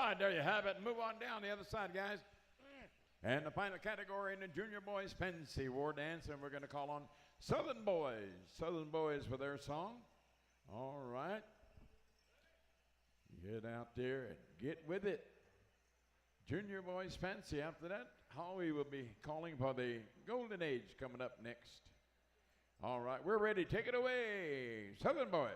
right, there you have it. Move on down the other side, guys. And the final category in the Junior Boys Fancy War Dance, and we're going to call on Southern Boys. Southern Boys for their song. All right. Get out there and get with it. Junior Boys Fancy. After that, Howie will be calling for the Golden Age coming up next. All right, we're ready. Take it away, Southern Boys.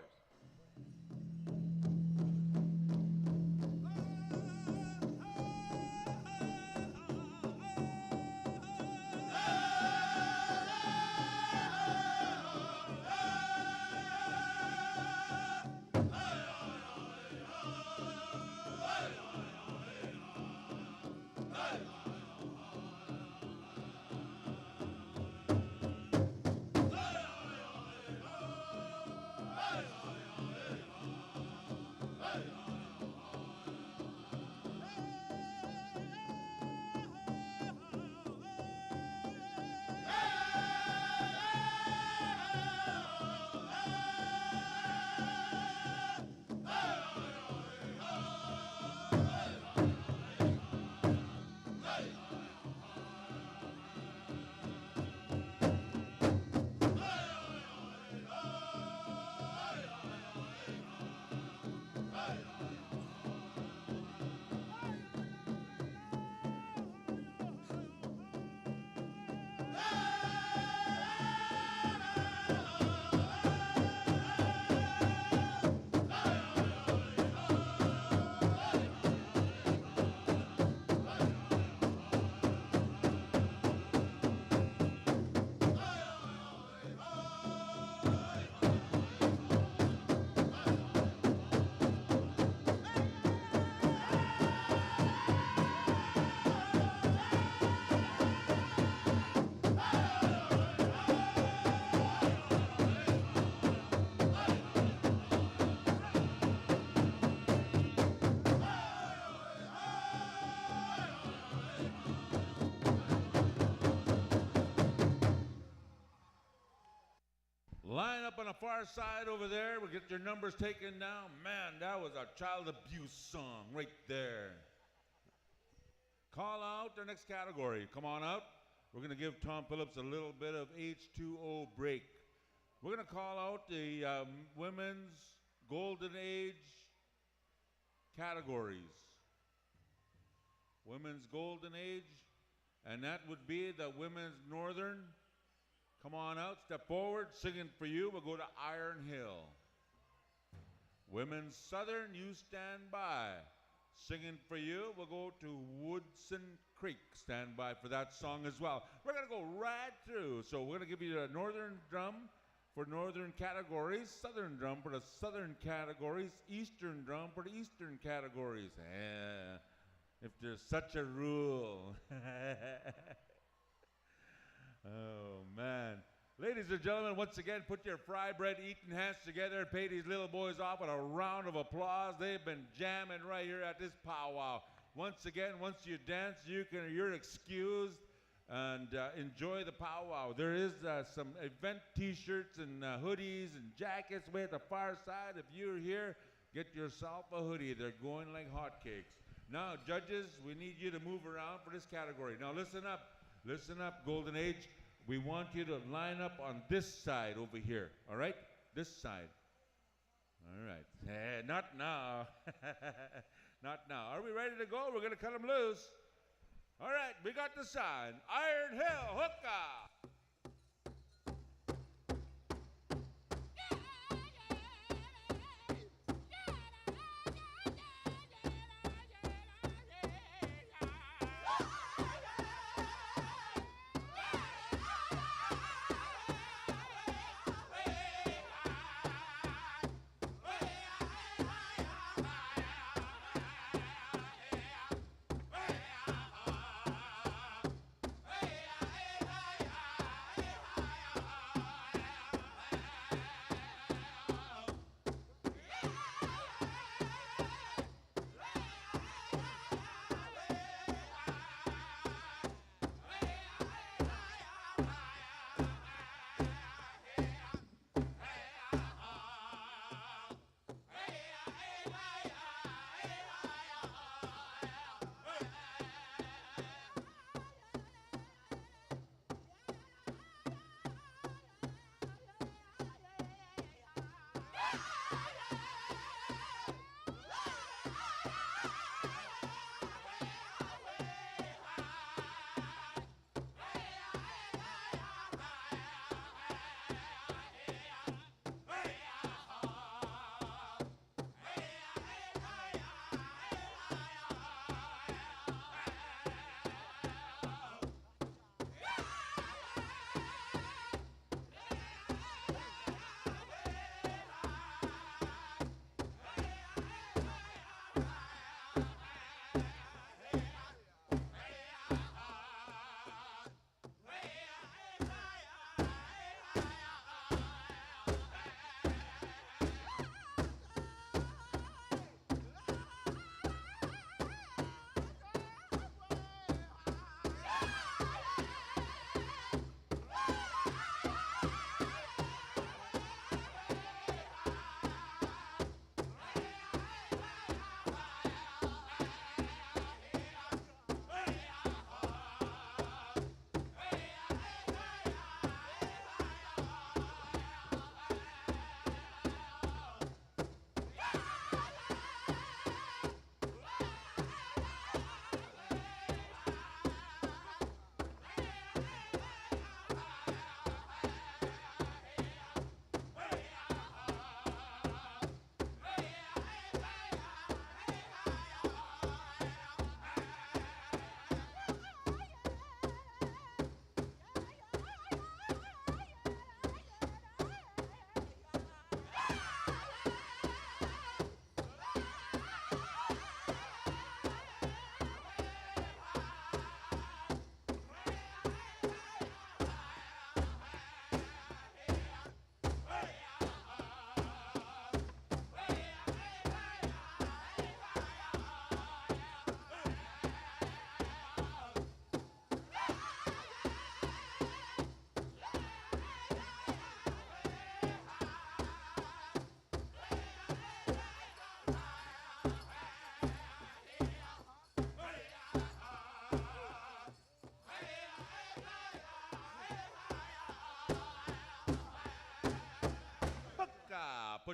Line up on the far side over there. We'll get your numbers taken down. Man, that was a child abuse song right there. Call out their next category. Come on out. We're going to give Tom Phillips a little bit of H2O break. We're going to call out the women's golden age categories. Women's golden age, and that would be the women's northern. Come on out, step forward, singing for you, we'll go to Iron Hill. Women's Southern, you stand by. Singing for you, we'll go to Woodson Creek. Stand by for that song as well. We're gonna go right through. So we're gonna give you the northern drum for northern categories, southern drum for the southern categories, eastern drum for the eastern categories. If there's such a rule. Oh, man. Ladies and gentlemen, once again, put your fry bread eating hands together and pay these little boys off with a round of applause. They've been jamming right here at this powwow. Once again, once you dance, you're excused, and enjoy the powwow. There is some event t-shirts and hoodies and jackets way at the far side. If you're here, get yourself a hoodie. They're going like hotcakes. Now, judges, we need you to move around for this category. Now, listen up. Listen up, Golden Age. We want you to line up on this side over here, all right? This side. All right. Not now. Not now. Are we ready to go? We're going to cut them loose. All right, we got the sign. Iron Hill, hookah.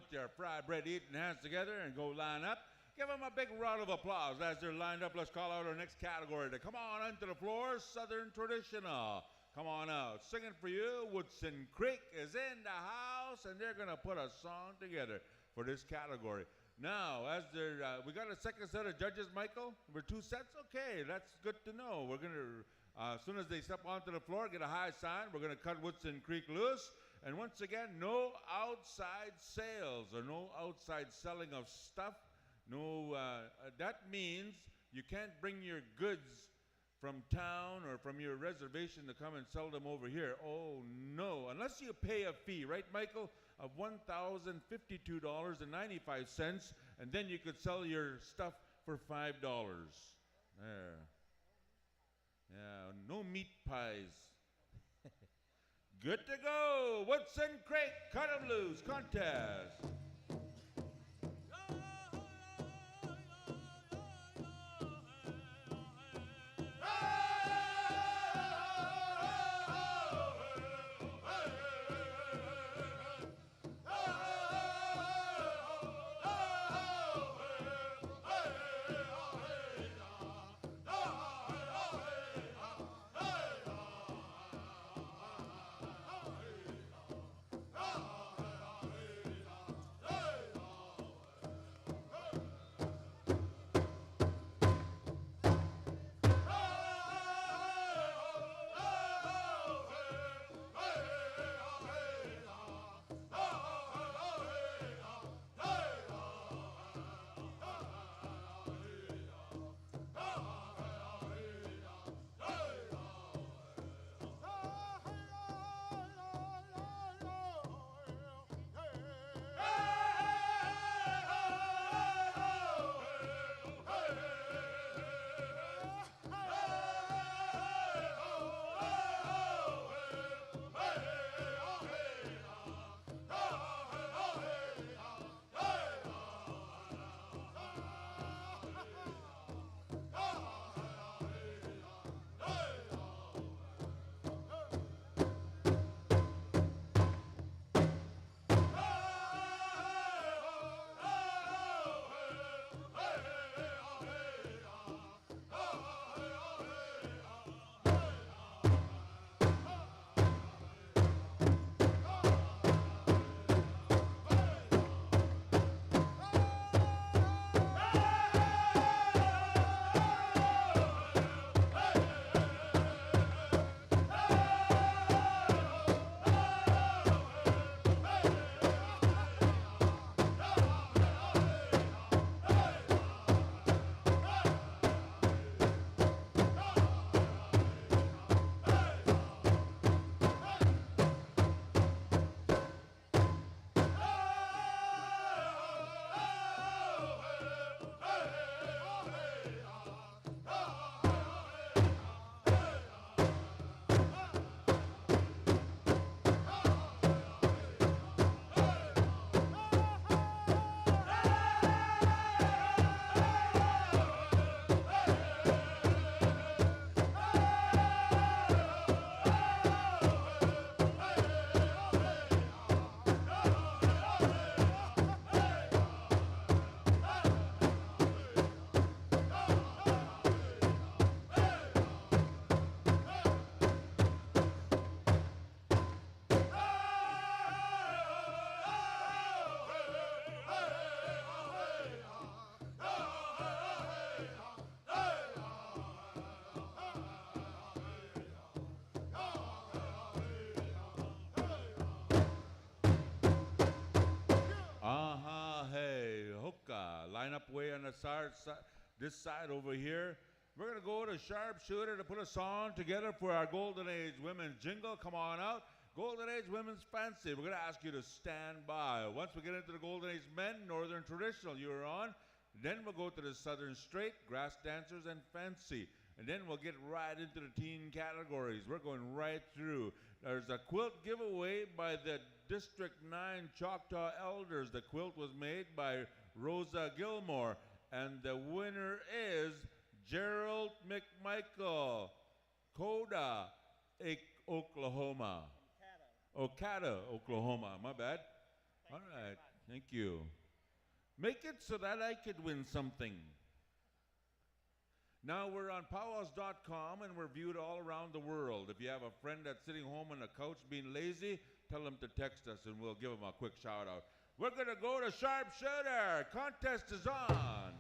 put your fry bread eating hands together and go line up. Give them a big round of applause as they're lined up. Let's call out our next category. To come on into the floor, Southern Traditional. Come on out. Singing for you, Woodson Creek is in the house, and they're going to put a song together for this category. Now, as they're, we got a second set of judges, Michael. We're 2 sets? Okay, that's good to know. We're going to, as soon as they step onto the floor, get a high sign. We're going to cut Woodson Creek loose. And once again, no outside sales or no outside selling of stuff. No, that means you can't bring your goods from town or from your reservation to come and sell them over here. Oh, no, unless you pay a fee, right, Michael, of $1,052.95, and then you could sell your stuff for $5. There. Yeah, no meat pies. Good to go. Woodson Creek, cut 'em loose contest. Line up way on the this side over here. We're going to go to Sharpshooter to put a song together for our Golden Age Women's Jingle. Come on out. Golden Age Women's Fancy. We're going to ask you to stand by. Once we get into the Golden Age Men, Northern Traditional, you're on. Then we'll go to the Southern Straight, Grass Dancers, and Fancy. And then we'll get right into the teen categories. We're going right through. There's a quilt giveaway by the District 9 Choctaw Elders. The quilt was made by Rosa Gilmore. And the winner is Gerald McMichael, Coda, Oklahoma. Ocata, Oklahoma. My bad. All right. Thank you. Make it so that I could win something. Now we're on PowWows.com and we're viewed all around the world. If you have a friend that's sitting home on the couch being lazy, tell them to text us and we'll give them a quick shout out. We're going to go to Sharpshooter. Contest is on.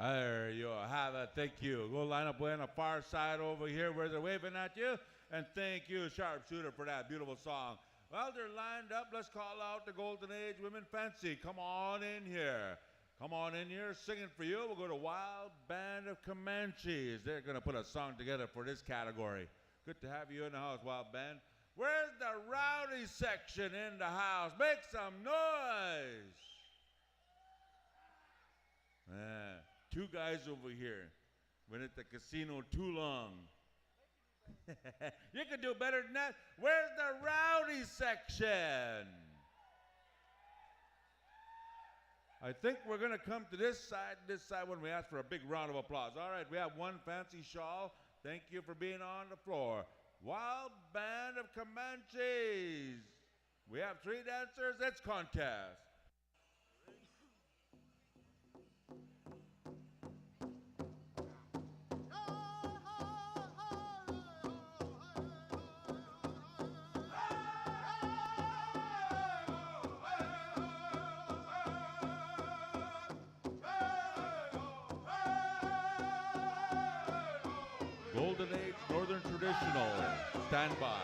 There you have it. Thank you. Go line up way on the far side over here where they're waving at you. And thank you, Sharpshooter, for that beautiful song. Well, they're lined up. Let's call out the Golden Age Women Fancy. Come on in here. Come on in here. Singing for you, we'll go to Wild Band of Comanches. They're going to put a song together for this category. Good to have you in the house, Wild Band. Where's the rowdy section in the house? Make some noise. Man, two guys over here. Been at the casino too long. You can do better than that. Where's the rowdy section? I think we're going to come to this side when we ask for a big round of applause. All right, we have one fancy shawl. Thank you for being on the floor. Wild Band of Comanches. We have 3 dancers. It's contest. Golden Age Northern Traditional. Stand by.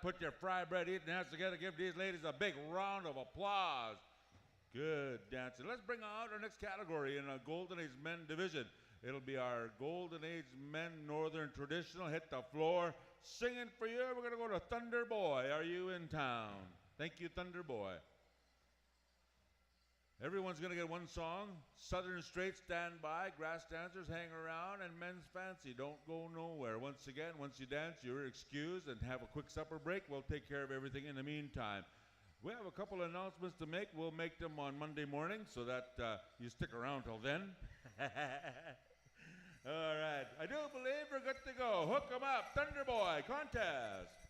Put your fry bread eating hands together. Give these ladies a big round of applause. Good dancing. Let's bring out our next category in a Golden Age Men division. It'll be our Golden Age Men Northern Traditional. Hit the floor. Singing for you, we're going to go to Thunder Boy. Are you in town? Thank you, Thunder Boy. Everyone's going to get one song. Southern Straight, stand by. Grass dancers, hang around. And Men's Fancy, don't go nowhere. Once again, once you dance, you're excused and have a quick supper break. We'll take care of everything in the meantime. We have a couple of announcements to make. We'll make them on Monday morning so that you stick around till then. All right. I do believe we're good to go. Hook 'em up. Thunder Boy contest.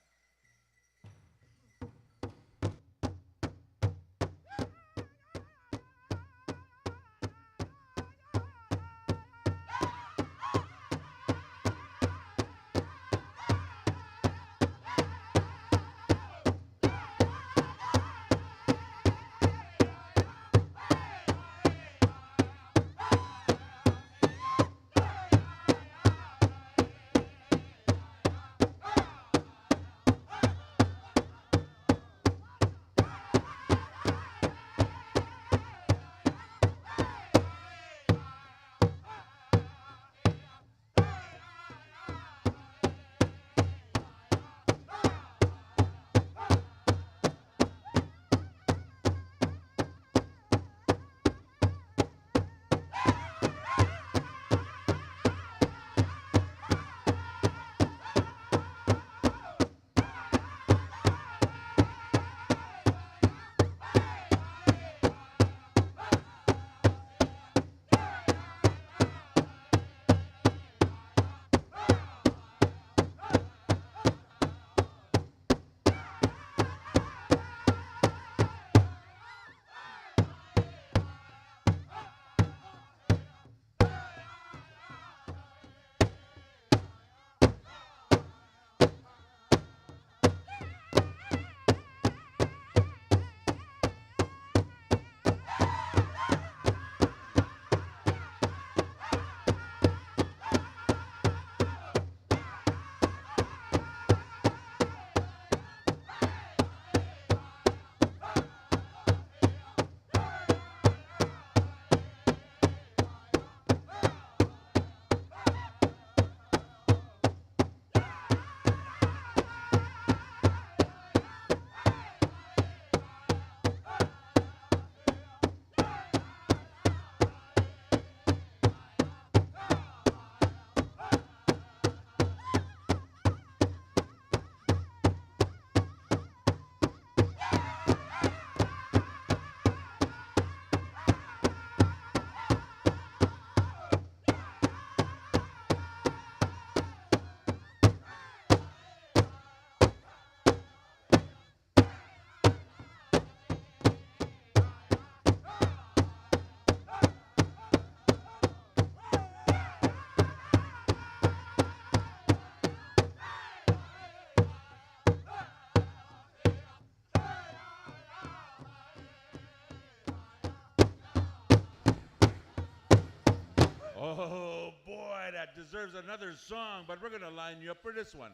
Oh, boy, that deserves another song, but we're going to line you up for this one.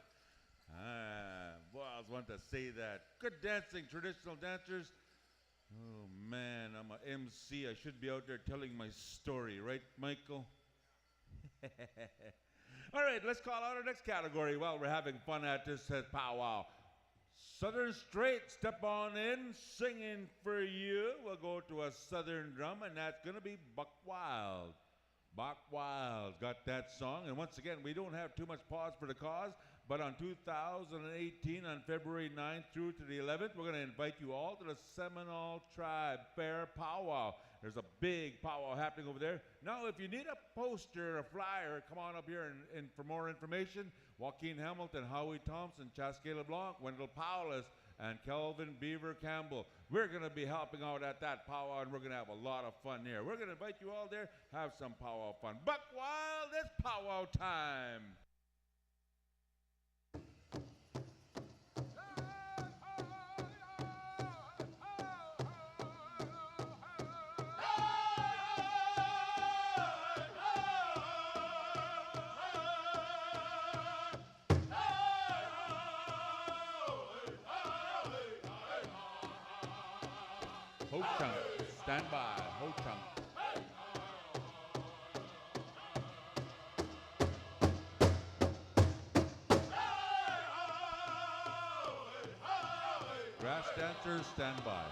Boy, I was wanting to say that. Good dancing, traditional dancers. Oh, man, I'm a MC. I should be out there telling my story, right, Michael? All right, let's call out our next category while we're having fun at this powwow. Southern Straight, step on in, singing for you. We'll go to a Southern drum, and that's going to be Buck Wild. Buck Wild got that song. And once again, we don't have too much pause for the cause, but on 2018, on February 9th through to the 11th, we're going to invite you all to the Seminole Tribe Fair Powwow. There's a big powwow happening over there. Now, if you need a poster, a flyer, come on up here and for more information, Joaquin Hamilton, Howie Thompson, Chasquet LeBlanc, Wendell Powless, and Kelvin Beaver Campbell. We're going to be helping out at that powwow, and we're going to have a lot of fun here. We're going to invite you all there, have some powwow fun. Buck Wild, it's powwow time. Ho Chunk, stand by. Ho Chunk. Grass dancers, stand by.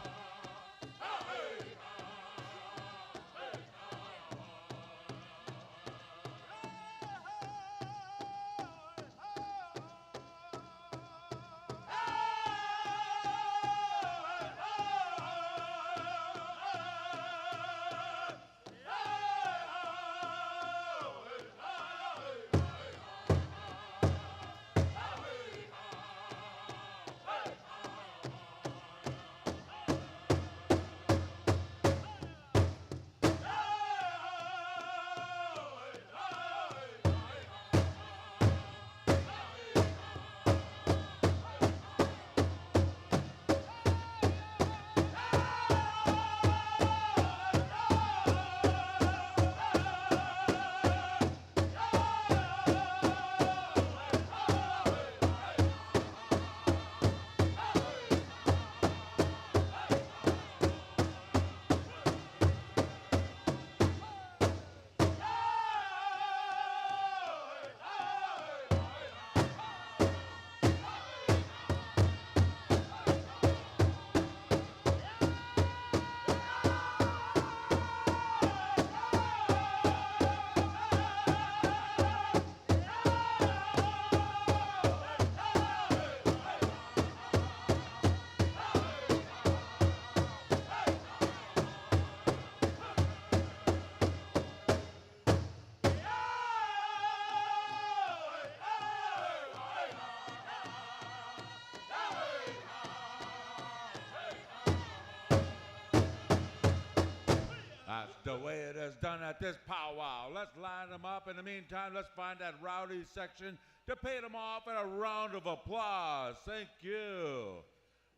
That's the way it is done at this powwow. Let's line them up. In the meantime, let's find that rowdy section to pay them off in a round of applause. Thank you.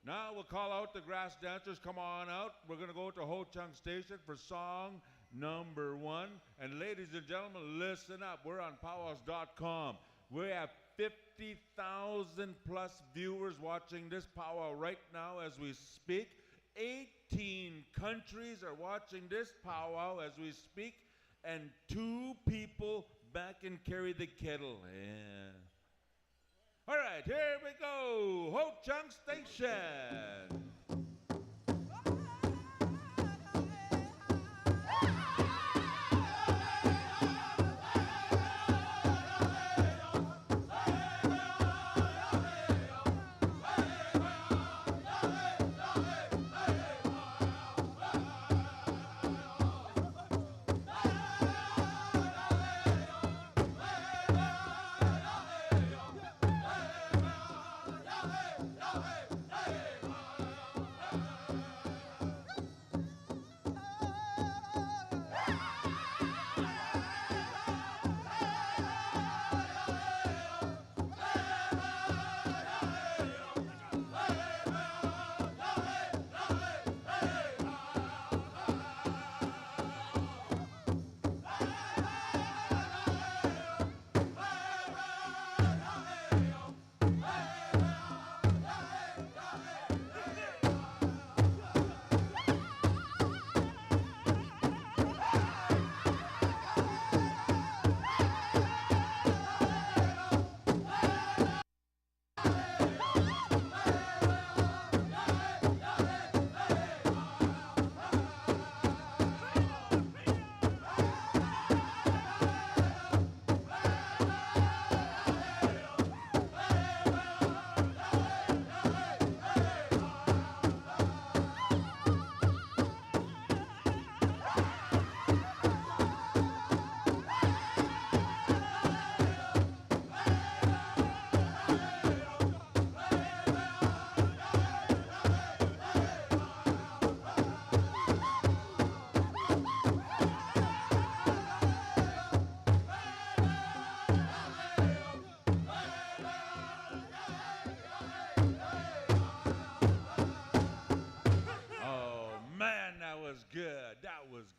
Now we'll call out the grass dancers. Come on out. We're going to go to Ho Chunk Station for song number 1. And ladies and gentlemen, listen up. We're on PowWows.com. We have 50,000 plus viewers watching this powwow right now as we speak. 18 countries are watching this powwow as we speak, and 2 people back and carry the kettle. Yeah. All right, here we go. Ho Chunk Station.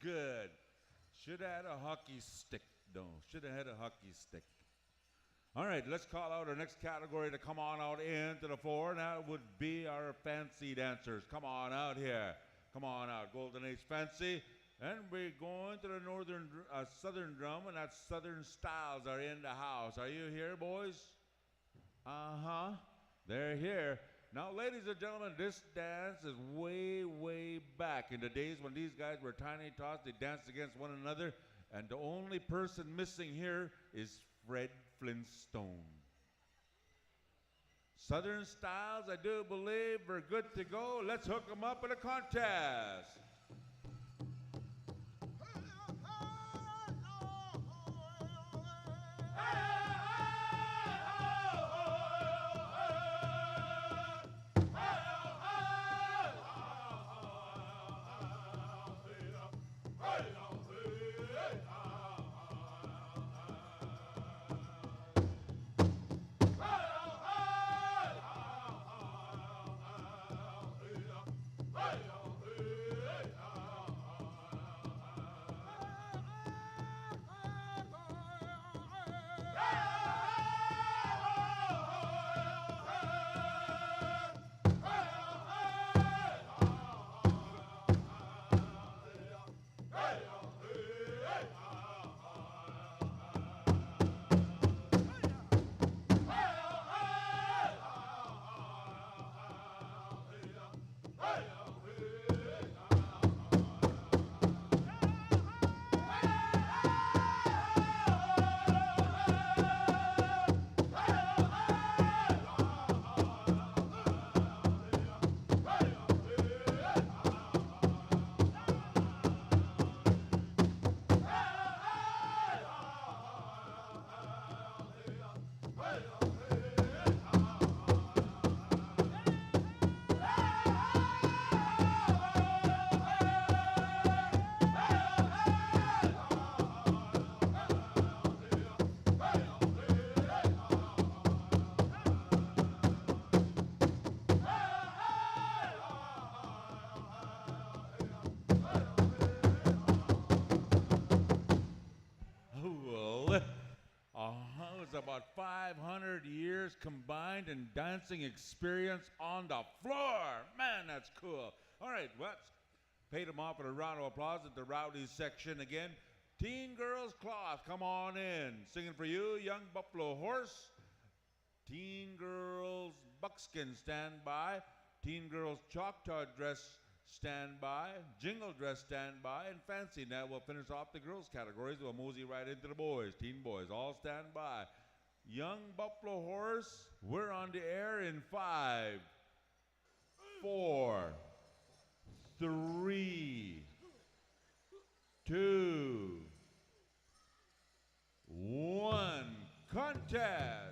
Good. Should have had a hockey stick, though. Should have had a hockey stick. All right, let's call out our next category to come on out into the fore, and that would be our fancy dancers. Come on out here. Come on out, Golden Age Fancy. And we're going to the southern drum, and that Southern Styles are in the house. Are you here, boys? Uh-huh. They're here. Now, ladies and gentlemen, this dance is way, way back in the days when these guys were tiny tots. They danced against one another, and the only person missing here is Fred Flintstone. Southern Styles, I do believe we're good to go. Let's hook them up in a contest. It's about 500 years combined in dancing experience on the floor. Man, that's cool. All right, let's pay them off with a round of applause at the rowdies section again. Teen Girls Cloth, come on in. Singing for you, Young Buffalo Horse. Teen Girls Buckskin, stand by. Teen Girls Choctaw Dress, stand by. Jingle Dress, stand by. And Fancy. Now we'll finish off the girls categories. We'll mosey right into the boys. Teen boys, all stand by. Young Buffalo Horse, we're on the air in 5, 4, 3, 2, 1. Contest.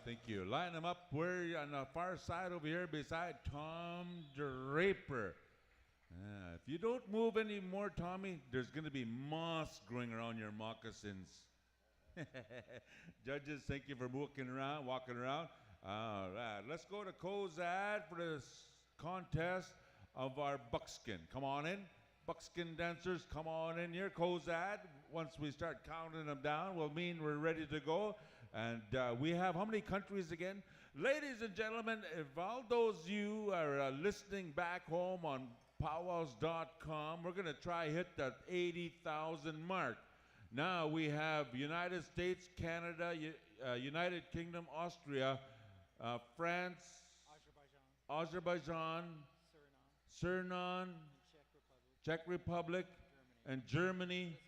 thank you. Line them up where on the far side over here beside Tom Draper. If you don't move anymore, Tommy, there's going to be moss growing around your moccasins. Judges, thank you for walking around. All right, let's go to Cozad for this contest of our buckskin. Come on in. Buckskin dancers, come on in here. Cozad, once we start counting them down, will mean we're ready to go. And we have how many countries again? Ladies and gentlemen, if all those you are listening back home on PowWows.com, we're going to try hit that 80,000 mark. Now we have United States, Canada, United Kingdom, Austria, France, Azerbaijan, Suriname, Czech Republic, and Germany.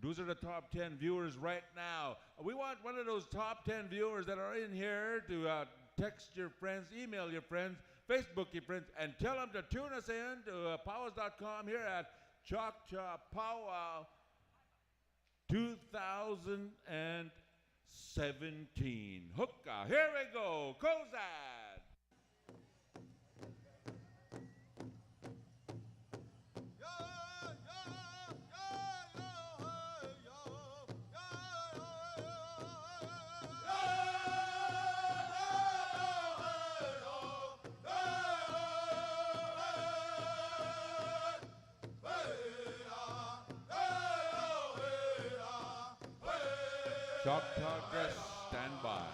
Those are the top 10 viewers right now. We want one of those top 10 viewers that are in here to text your friends, email your friends, Facebook your friends, and tell them to tune us in to PowWows.com here at Choctaw Pow Wow 2017. Hookah, here we go, Cozad. Choctaw dress, stand by.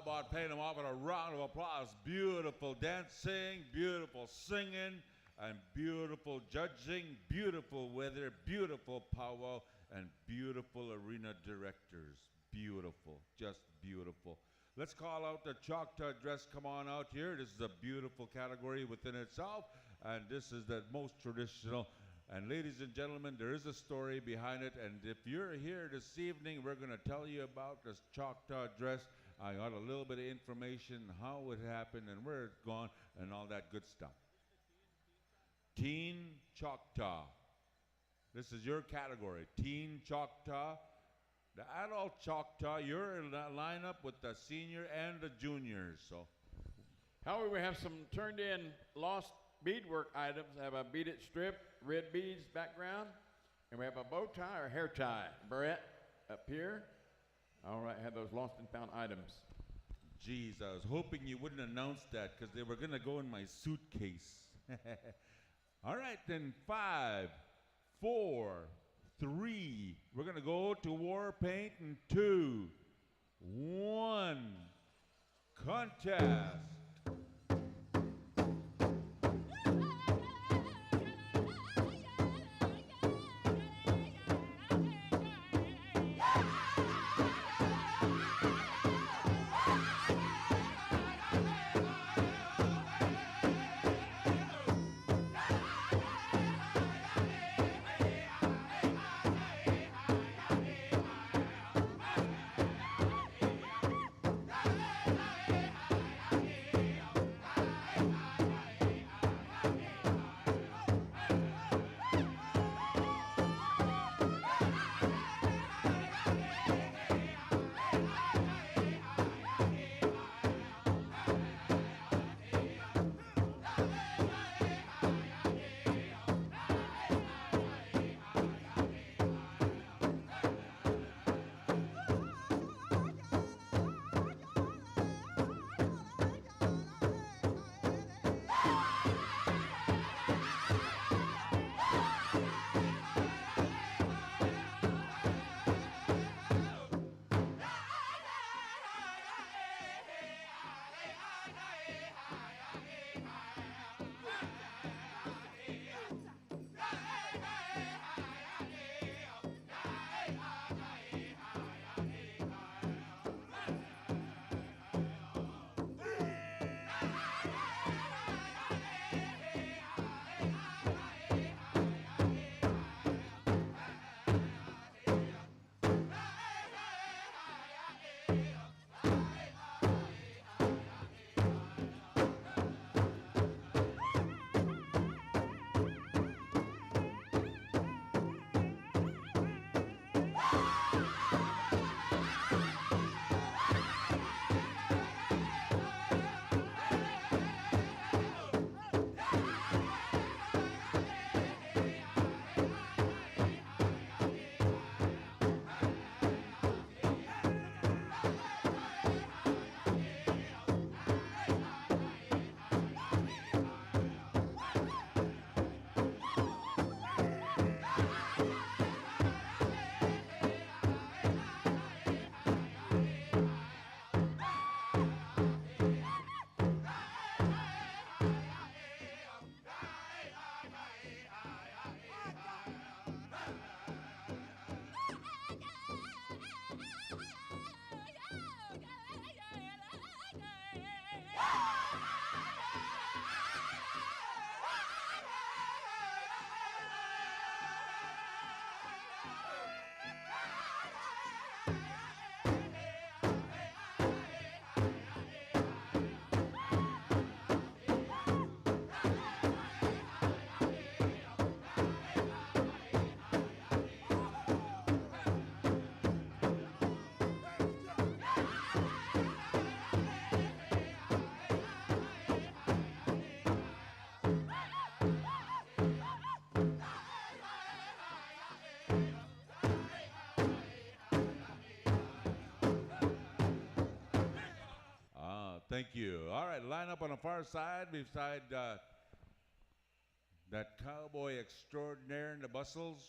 About paying them off with a round of applause. Beautiful dancing, beautiful singing, and beautiful judging, beautiful weather, beautiful powwow, and beautiful arena directors. Beautiful, just beautiful. Let's call out the Choctaw dress. Come on out here. This is a beautiful category within itself, and this is the most traditional. And ladies and gentlemen, there is a story behind it, and if you're here this evening, we're going to tell you about this Choctaw dress. I got a little bit of information, how it happened and where it's gone and all that good stuff. Teen Choctaw. This is your category, Teen Choctaw. The adult Choctaw, you're in that lineup with the senior and the juniors. So, However, we have some turned in lost beadwork items. We have a beaded strip, red beads background, and we have a bow tie or hair tie. Barrette up here. All right, have those lost and found items. geez, I was hoping you wouldn't announce that because they were going to go in my suitcase. All right, then 5, 4, 3. We're going to go to war paint in 2, 1. Contest. Thank you. All right, line up on the far side beside that cowboy extraordinaire in the bustles.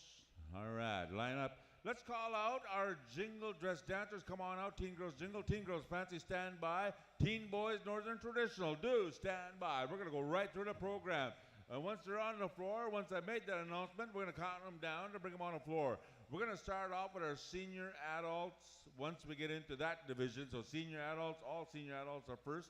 All right, line up. Let's call out our jingle dress dancers. Come on out, teen girls jingle, teen girls fancy, stand by. Teen boys northern traditional, do stand by. We're going to go right through the program. Once they're on the floor, once I made that announcement, we're going to count them down to bring them on the floor. We're going to start off with our senior adults once we get into that division. So senior adults, all senior adults are first.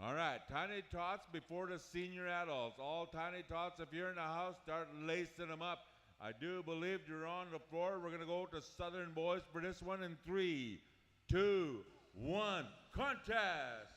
All right, tiny tots before the senior adults. All tiny tots, if you're in the house, start lacing them up. I do believe you're on the floor. We're going to go to Southern Boys for this one in 3, 2, 1, contest.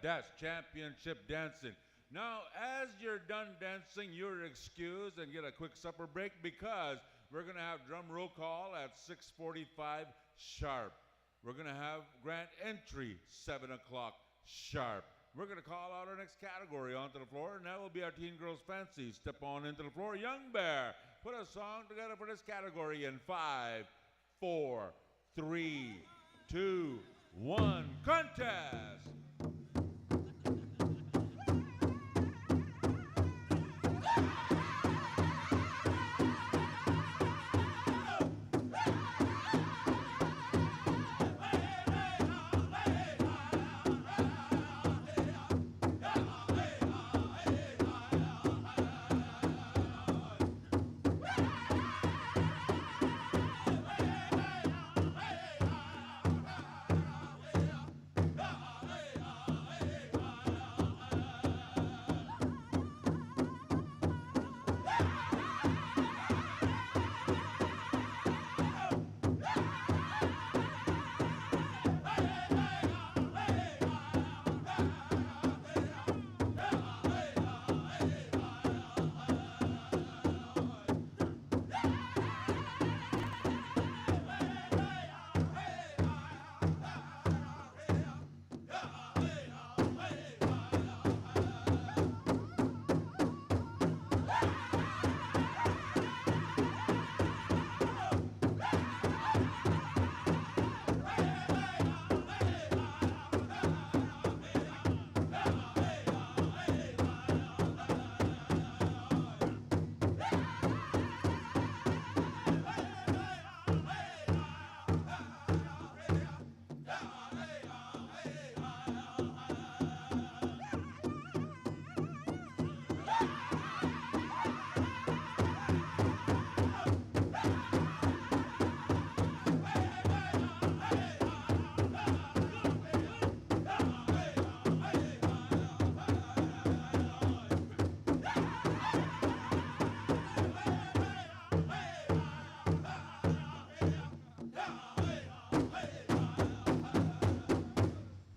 that's championship dancing. Now, as you're done dancing, you're excused and get a quick supper break because we're going to have drum roll call at 6:45 sharp. We're going to have grand entry 7 o'clock sharp. We're going to call out our next category onto the floor, and that will be our Teen Girls Fancy. Step on into the floor. Young Bear, put a song together for this category in 5, 4, 3, 2, 1. Contest!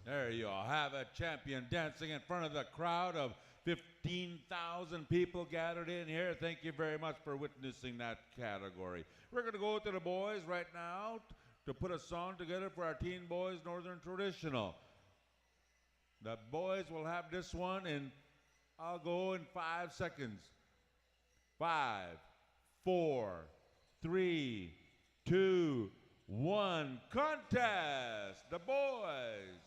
There you all have a champion dancing in front of the crowd of 15,000 people gathered in here. Thank you very much for witnessing that category. We're going to go to the boys right now to put a song together for our Teen Boys Northern Traditional. The boys will have this one, and I'll go in 5 seconds. 5, 4, 3, 2, 1. Contest! The boys.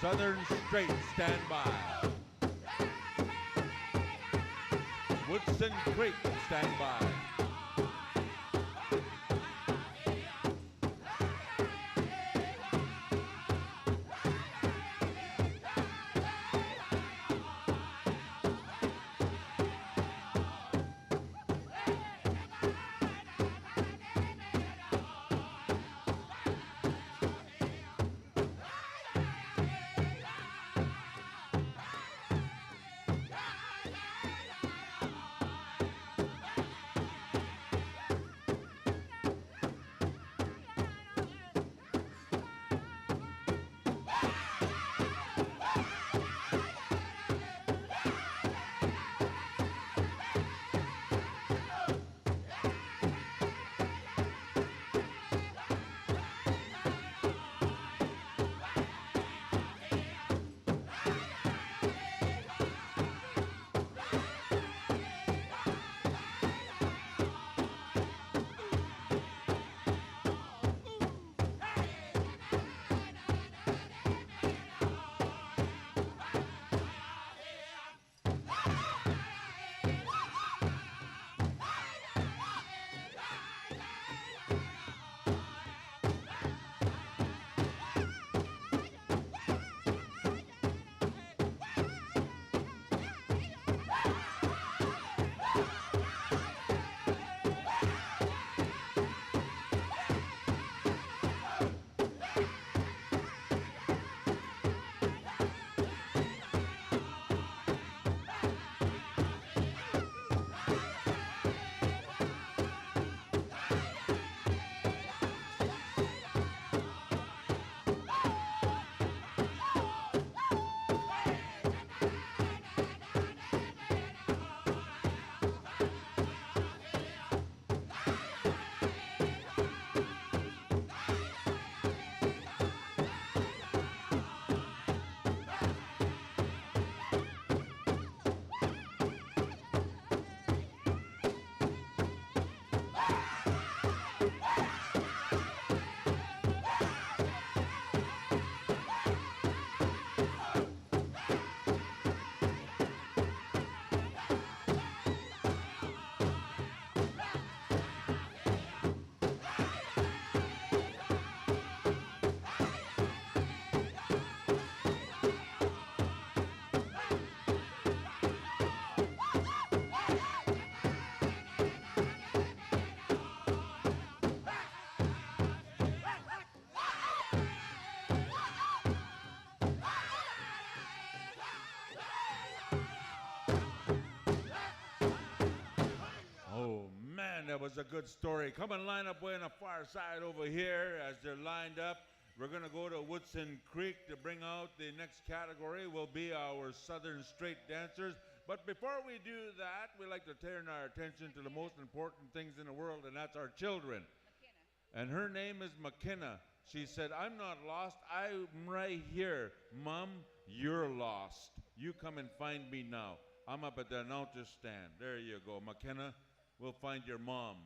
Southern Straight, stand by. Woodson Creek, stand by. was a good story. Come and line up way on the far side over here as they're lined up. We're going to go to Woodson Creek to bring out the next category will be our Southern Straight Dancers. But before we do that, we like to turn our attention to the most important things in the world, and that's our children. And her name is McKenna. She said, I'm not lost. I'm right here. Mom, you're lost. You come and find me now. I'm up at the announcer stand. There you go. McKenna, we'll find your mom.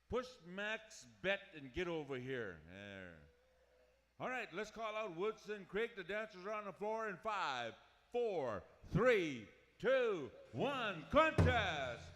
Push Max Bet and get over here. There. All right, let's call out Woodson Creek. The dancers are on the floor in 5, 4, 3, 2, 1. Contest!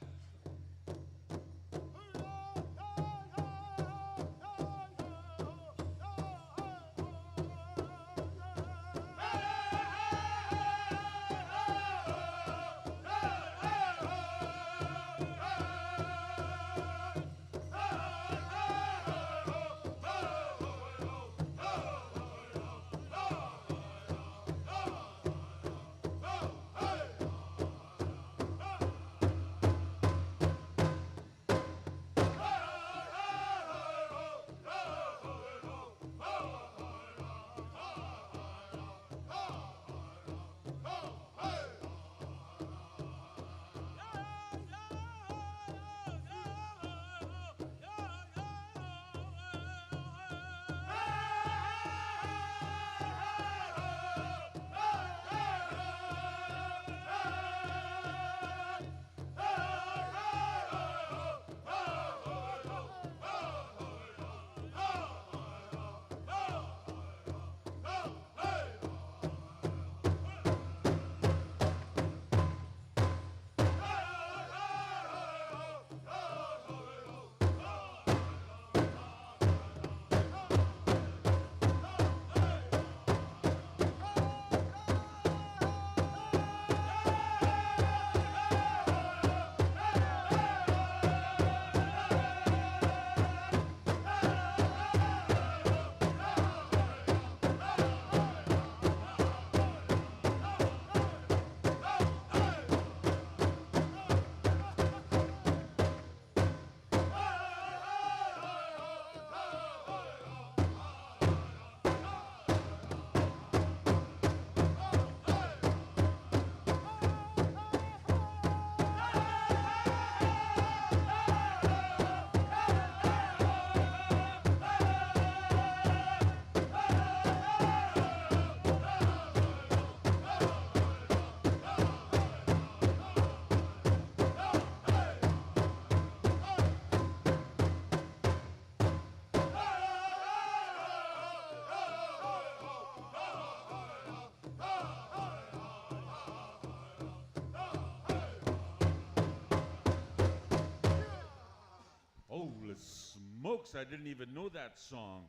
Holy smokes, I didn't even know that song.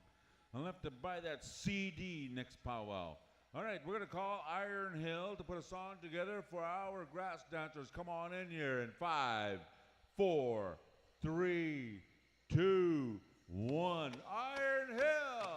I'll have to buy that CD next powwow. All right, we're going to call Iron Hill to put a song together for our grass dancers. Come on in here in 5, 4, 3, 2, 1. Iron Hill!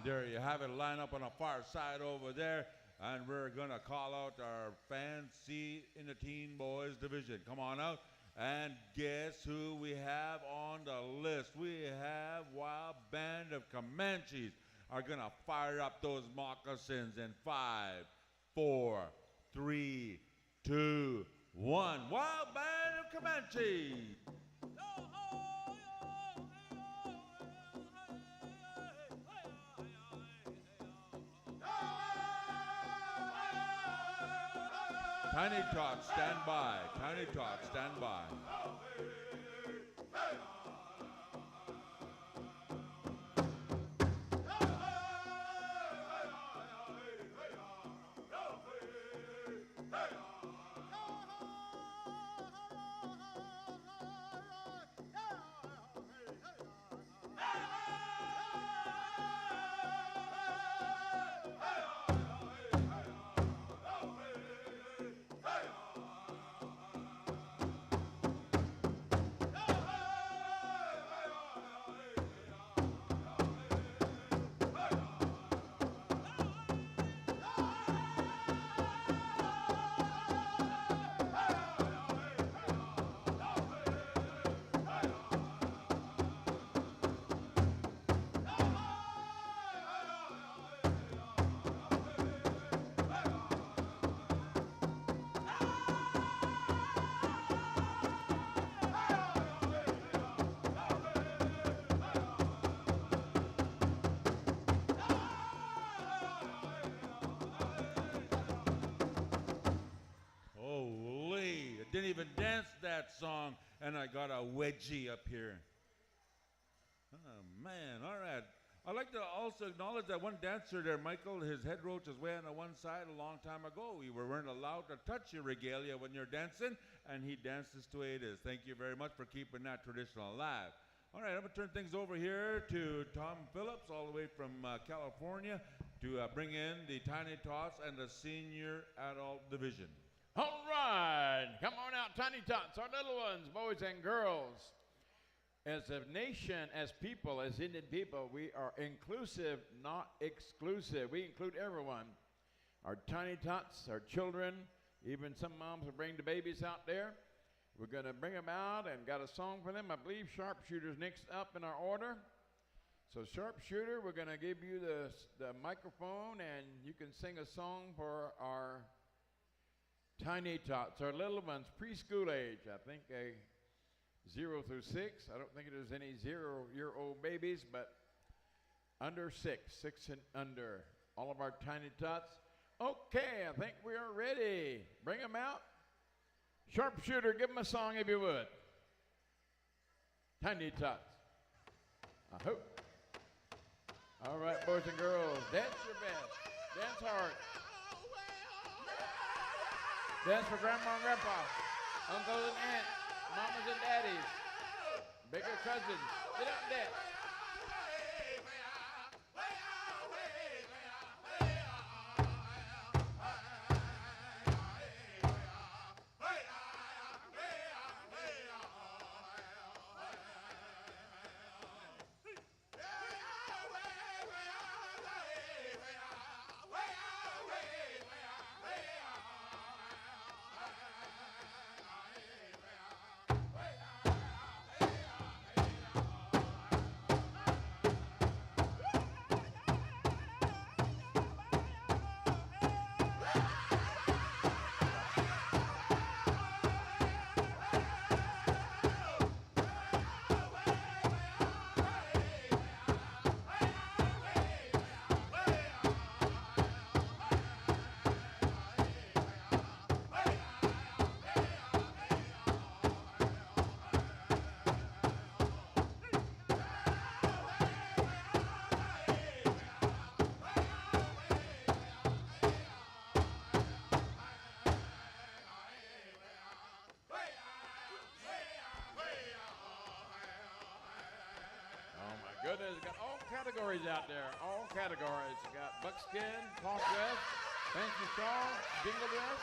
And there you have it, line up on the far side over there. And we're going to call out our fancy in the teen boys division. Come on out. And guess who we have on the list? We have Wild Band of Comanches are going to fire up those moccasins in 5, 4, 3, 2, 1. Wild Band of Comanches. Tiny Tot, stand by. Tiny Tot, stand by. Didn't even dance that song, and I got a wedgie up here. Oh, man, all right. I'd like to also acknowledge that one dancer there, Michael, his head roach is way on the one side a long time ago. We weren't allowed to touch your regalia when you're dancing, and he dances the way it is. Thank you very much for keeping that tradition alive. All right, I'm going to turn things over here to Tom Phillips, all the way from California, to bring in the Tiny Tots and the Senior Adult Division. All right, come on out, Tiny Tots, our little ones, boys and girls. As a nation, as people, as Indian people, we are inclusive, not exclusive. We include everyone. Our Tiny Tots, our children, even some moms will bring the babies out there. We're going to bring them out and got a song for them. I believe Sharpshooter's next up in our order. So Sharpshooter, we're going to give you the microphone, and you can sing a song for our Tiny Tots, our little ones, preschool age, I think 0 through 6. I don't think there's any 0-year-old babies, but under 6 and under. All of our Tiny Tots. Okay, I think we are ready. Bring them out. Sharpshooter, give them a song if you would. Tiny Tots. I hope. All right, boys and girls, dance your best. Dance hard. Dance for Grandma and Grandpa, uncles and aunts, mamas and daddies, bigger cousins. Get up and dance. Goodness, got all categories out there, all categories. You got buckskin, cloth dress, fancy shawl, jingle dress.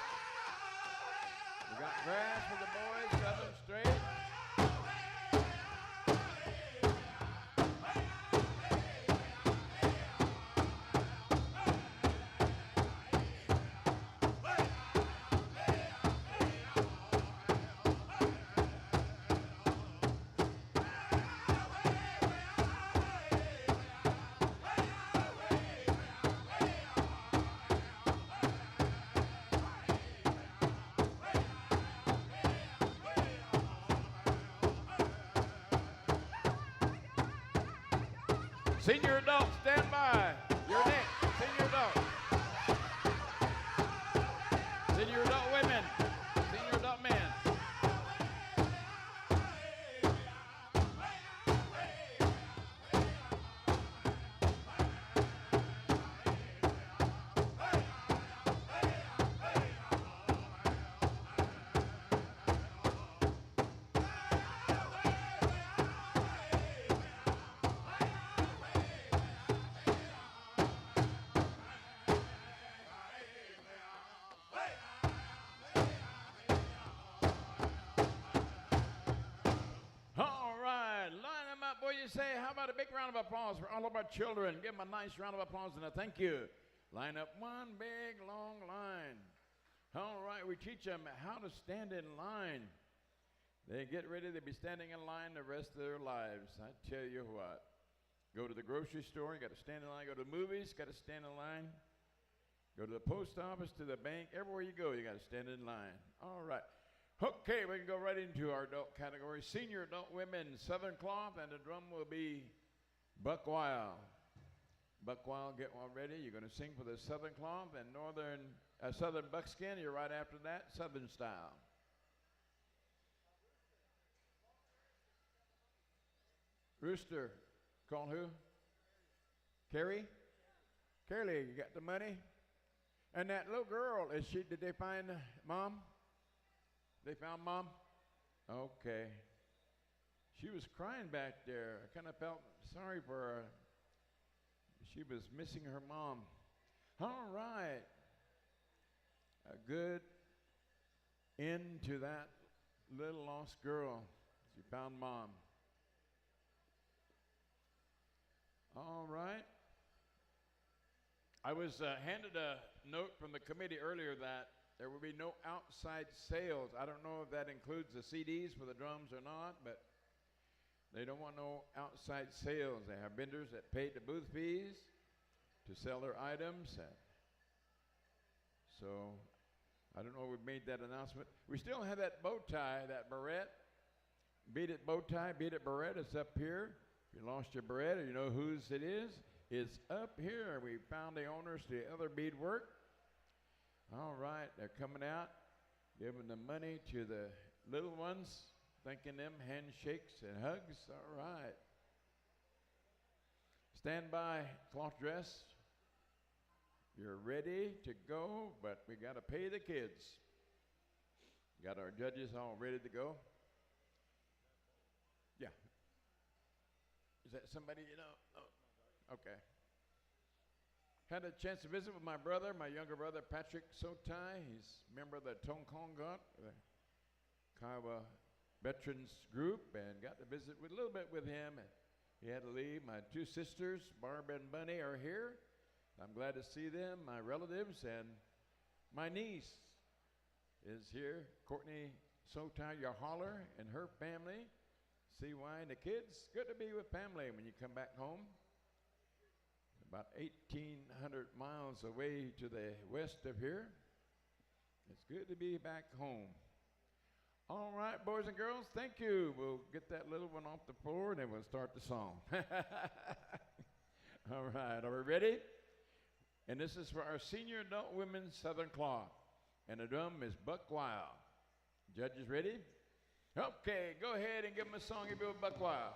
We got grass for the boys, southern straight. Senior adult, stand by. You're next. Senior adult. Senior adult women. Senior adult men. Say, how about a big round of applause for all of our children? Give them a nice round of applause and a thank you. Line up one big long line. All right, we teach them how to stand in line. They get ready to be standing in line the rest of their lives. I tell you what. Go to the grocery store, you got to stand in line. Go to the movies, got to stand in line. Go to the post office, to the bank. Everywhere you go, you got to stand in line. All right. Okay, we can go right into our adult category. Senior adult women, Southern Cloth, and the drum will be Buck Wow. Buck Wow, get one ready. You're going to sing for the Southern Cloth and Southern Buckskin. You're right after that, Southern Style. Rooster, call who? Carrie? Carrie, you got the money? And that little girl, did they find Mom? They found Mom? Okay. She was crying back there. I kind of felt sorry for her. She was missing her mom. All right. A good end to that little lost girl. She found Mom. All right. I was handed a note from the committee earlier that there will be no outside sales. I don't know if that includes the CDs for the drums or not, but they don't want no outside sales. They have vendors that pay the booth fees to sell their items. So I don't know if we made that announcement. We still have that bow tie, that barrette. Beat it bow tie, beat it barrette. It's up here. If you lost your barrette or you know whose it is, it's up here. We found the owners to the other beadwork. All right, they're coming out, giving the money to the little ones, thanking them, handshakes and hugs. All right. Stand by, cloth dress. You're ready to go, but we got to pay the kids. Got our judges all ready to go. Yeah. Is that somebody you know? Oh, okay. Had a chance to visit with my brother, my younger brother, Patrick Sotai. He's a member of the Tonkongot, the Kiowa Veterans Group, and got to visit with a little bit with him. And he had to leave. My two sisters, Barb and Bunny, are here. I'm glad to see them, my relatives, and my niece is here, Courtney Sotai Yahaller and her family. CY and the kids. Good to be with family when you come back home. About 1,800 miles away to the west of here. It's good to be back home. All right, boys and girls, thank you. We'll get that little one off the floor and then we'll start the song. All right, are we ready? And this is for our senior adult women's Southern Cloth. And the drum is Buck Wow. Judges ready? Okay, go ahead and give them a song if you're Buck Wow.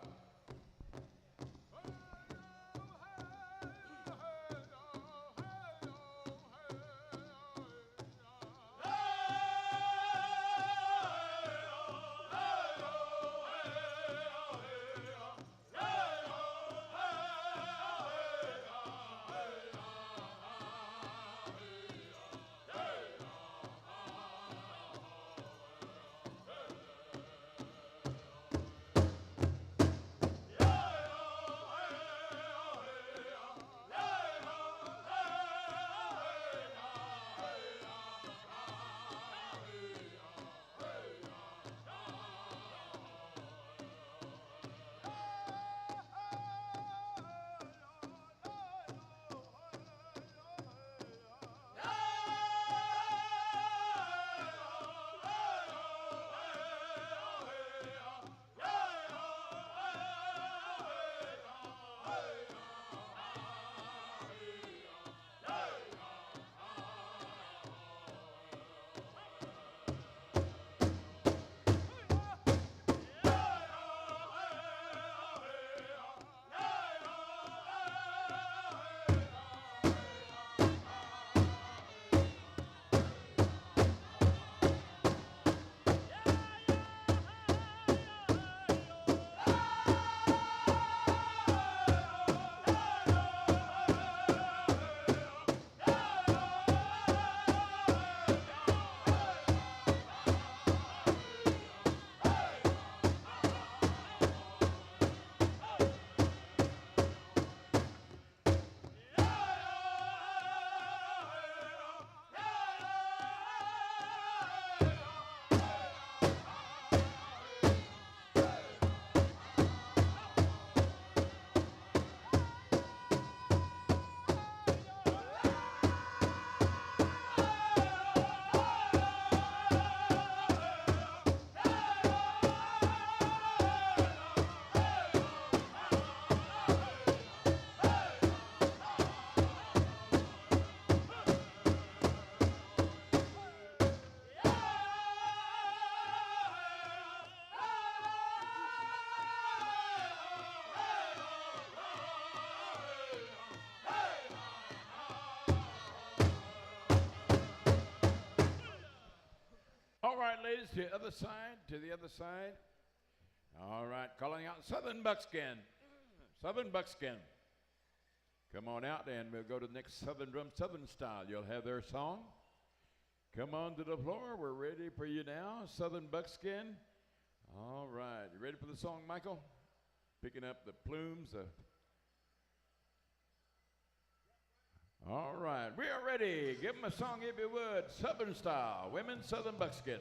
right, ladies, to the other side, to the other side. All right, calling out Southern Buckskin. Southern Buckskin. Come on out, and we'll go to the next Southern Drum, Southern Style. You'll have their song. Come on to the floor. We're ready for you now, Southern Buckskin. All right, you ready for the song, Michael? Picking up the plumes. All right, we are ready. Give them a song if you would. Southern Style, Women, Southern Buckskin.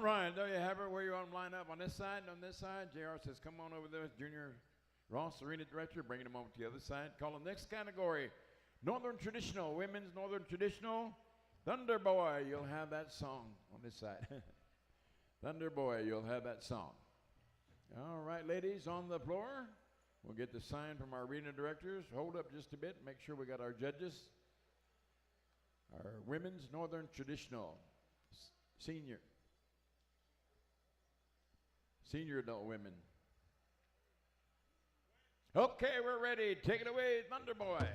Right, there you have it. Where you want to line up on this side and on this side. JR says, come on over there. Junior Ross, Arena Director, bringing them over to the other side. Call them next category. Northern Traditional, Women's Northern Traditional. Thunder Boy, you'll have that song on this side. Thunder Boy, you'll have that song. All right, ladies, on the floor. We'll get the sign from our arena directors. Hold up just a bit. Make sure we got our judges. Our Women's Northern Traditional. Senior adult women. Okay, we're ready. Take it away, Thunder Boy.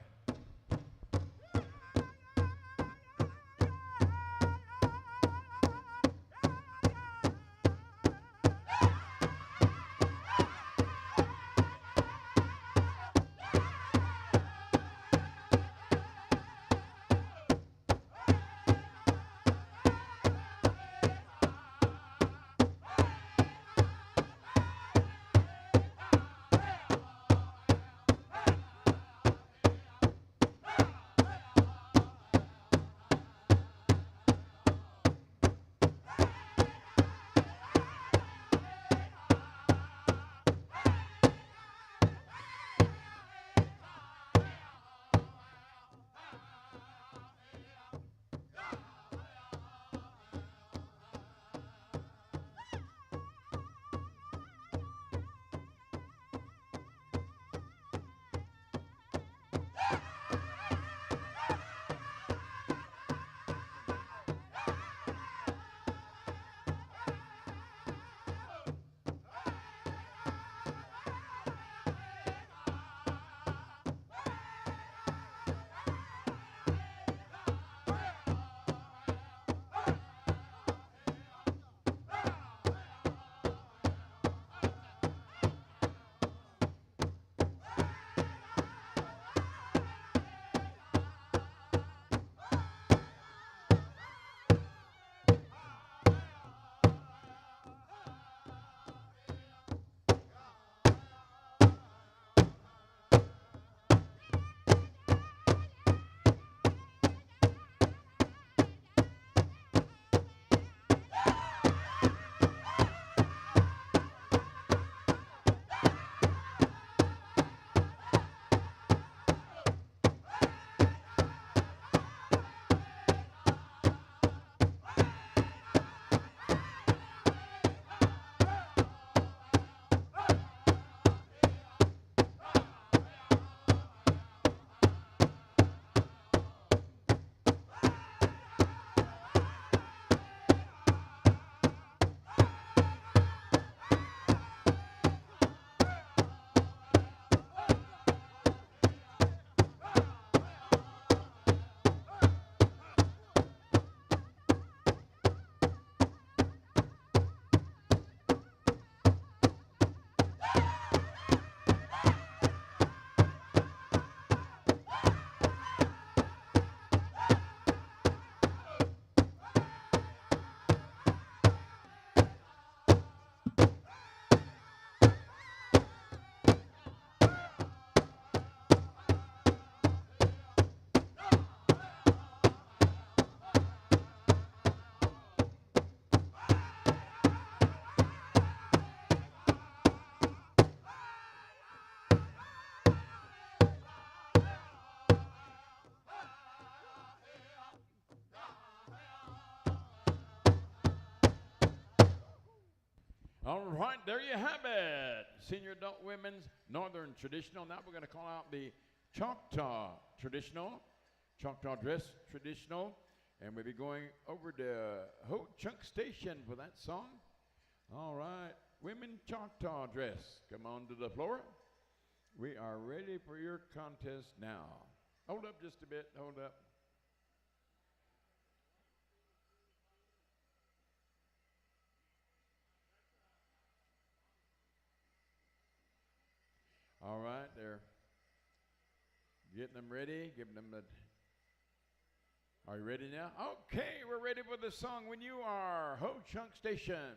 All right, there you have it. Senior adult women's Northern traditional. Now we're going to call out the Choctaw traditional, Choctaw dress traditional. And we'll be going over to Ho Chunk Station for that song. All right, women Choctaw dress. Come on to the floor. We are ready for your contest now. Hold up just a bit, hold up. All right, they're getting them ready, giving them the. Are you ready now? Okay, we're ready for the song when you are. Ho Chunk Station.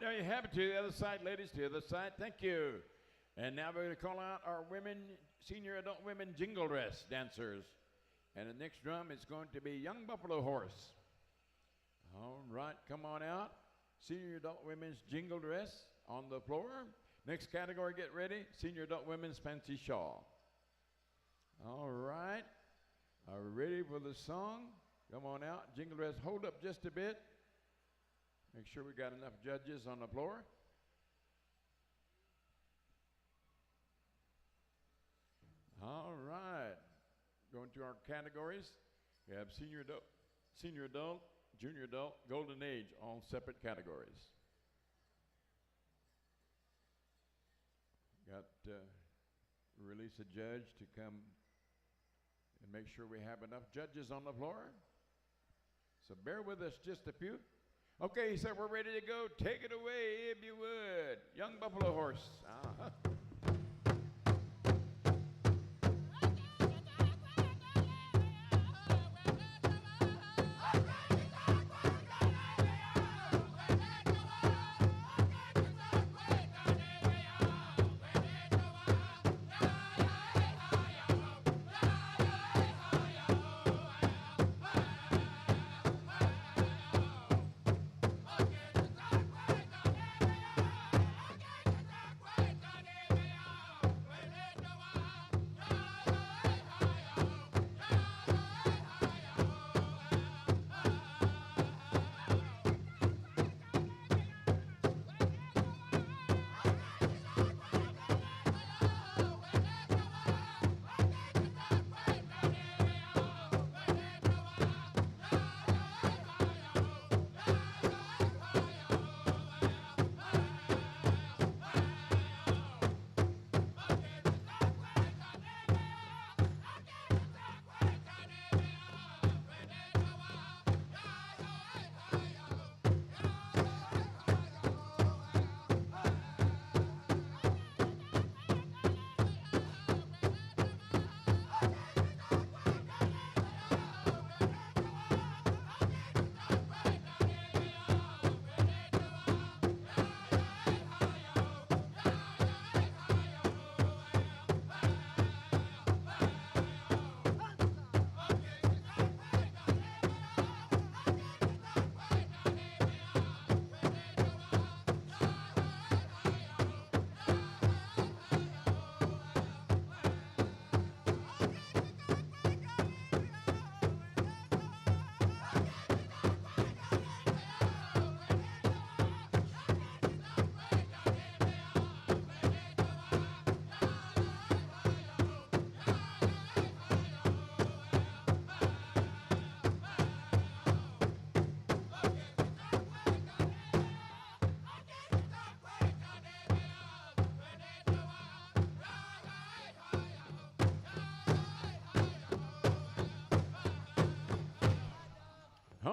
There you have it. To the other side, ladies, to the other side. Thank you. And now we're going to call out our women, senior adult women jingle dress dancers. And the next drum is going to be Young Buffalo Horse. All right, come on out. Senior adult women's jingle dress on the floor. Next category, get ready. Senior adult women's fancy shawl. All right. Are we ready for the song? Come on out. Jingle dress, hold up just a bit. Make sure we got enough judges on the floor. All right. Going to our categories. We have senior adult, junior adult, golden age, all separate categories. Got to release a judge to come and make sure we have enough judges on the floor. So bear with us just a few. Okay, so we're ready to go. Take it away, if you would. Young Buffalo Horse.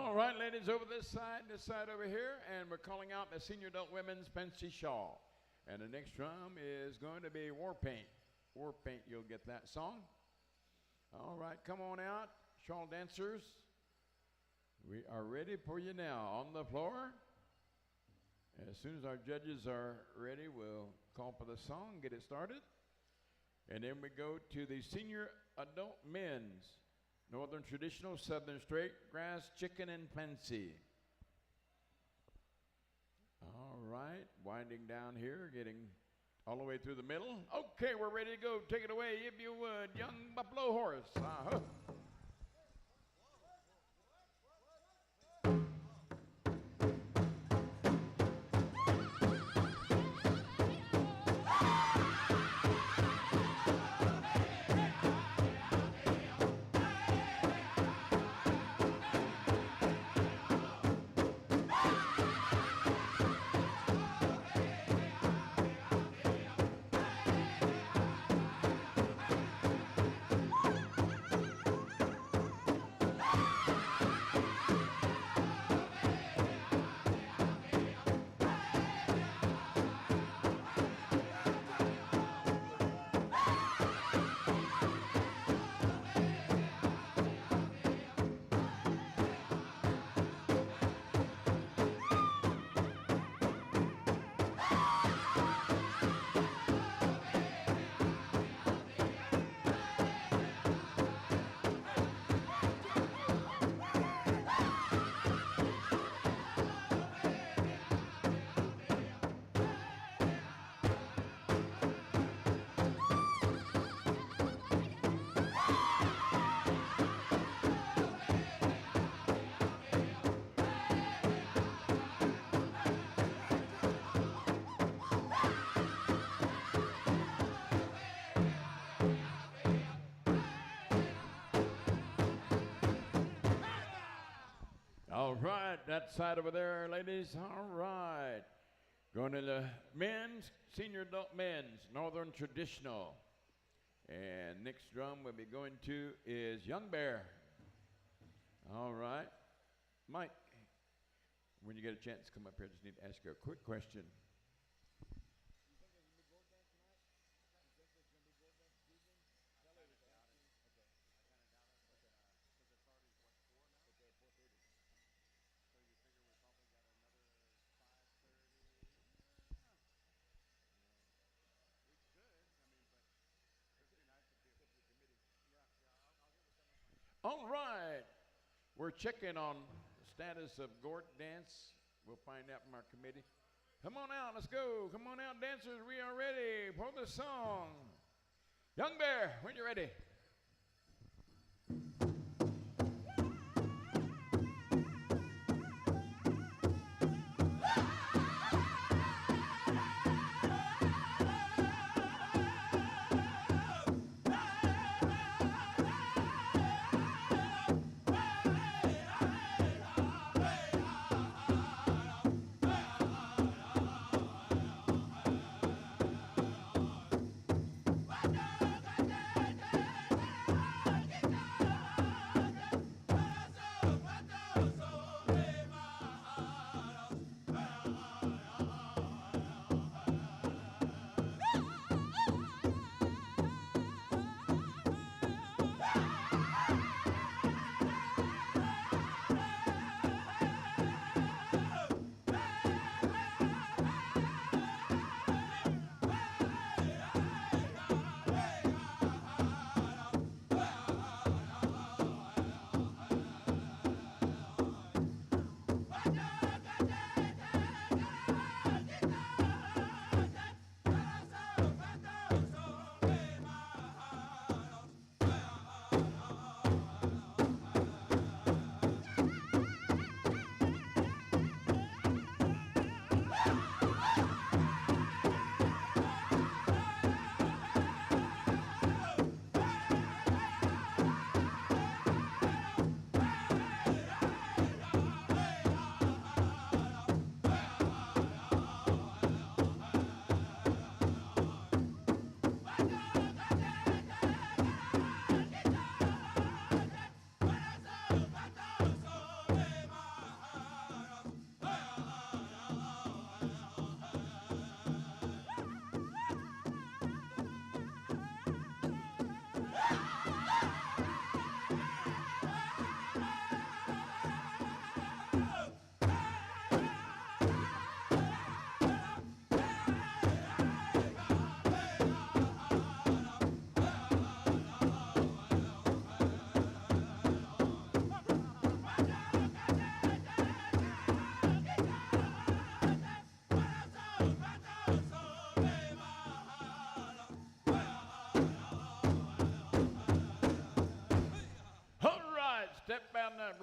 All right, ladies, over this side over here, and we're calling out the Senior Adult Women's Fancy Shawl. And the next drum is going to be War Paint. War Paint, you'll get that song. All right, come on out, shawl dancers. We are ready for you now on the floor. As soon as our judges are ready, we'll call for the song, get it started. And then we go to the Senior Adult Men's Northern Traditional, Southern Straight, Grass, Chicken, and Fancy. All right, winding down here, getting all the way through the middle. Okay, we're ready to go. Take it away, if you would, young buffalo horse. Uh-huh. All right, that side over there, ladies. All right. Going to the men's, Senior Adult Men's, Northern Traditional. And next drum we'll be going to is Young Bear. All right. Mike, when you get a chance to come up here, I just need to ask you a quick question. All right, we're checking on the status of Gort Dance. We'll find out from our committee. Come on out, let's go. Come on out, dancers. We are ready for the song. Young Bear, when you're ready.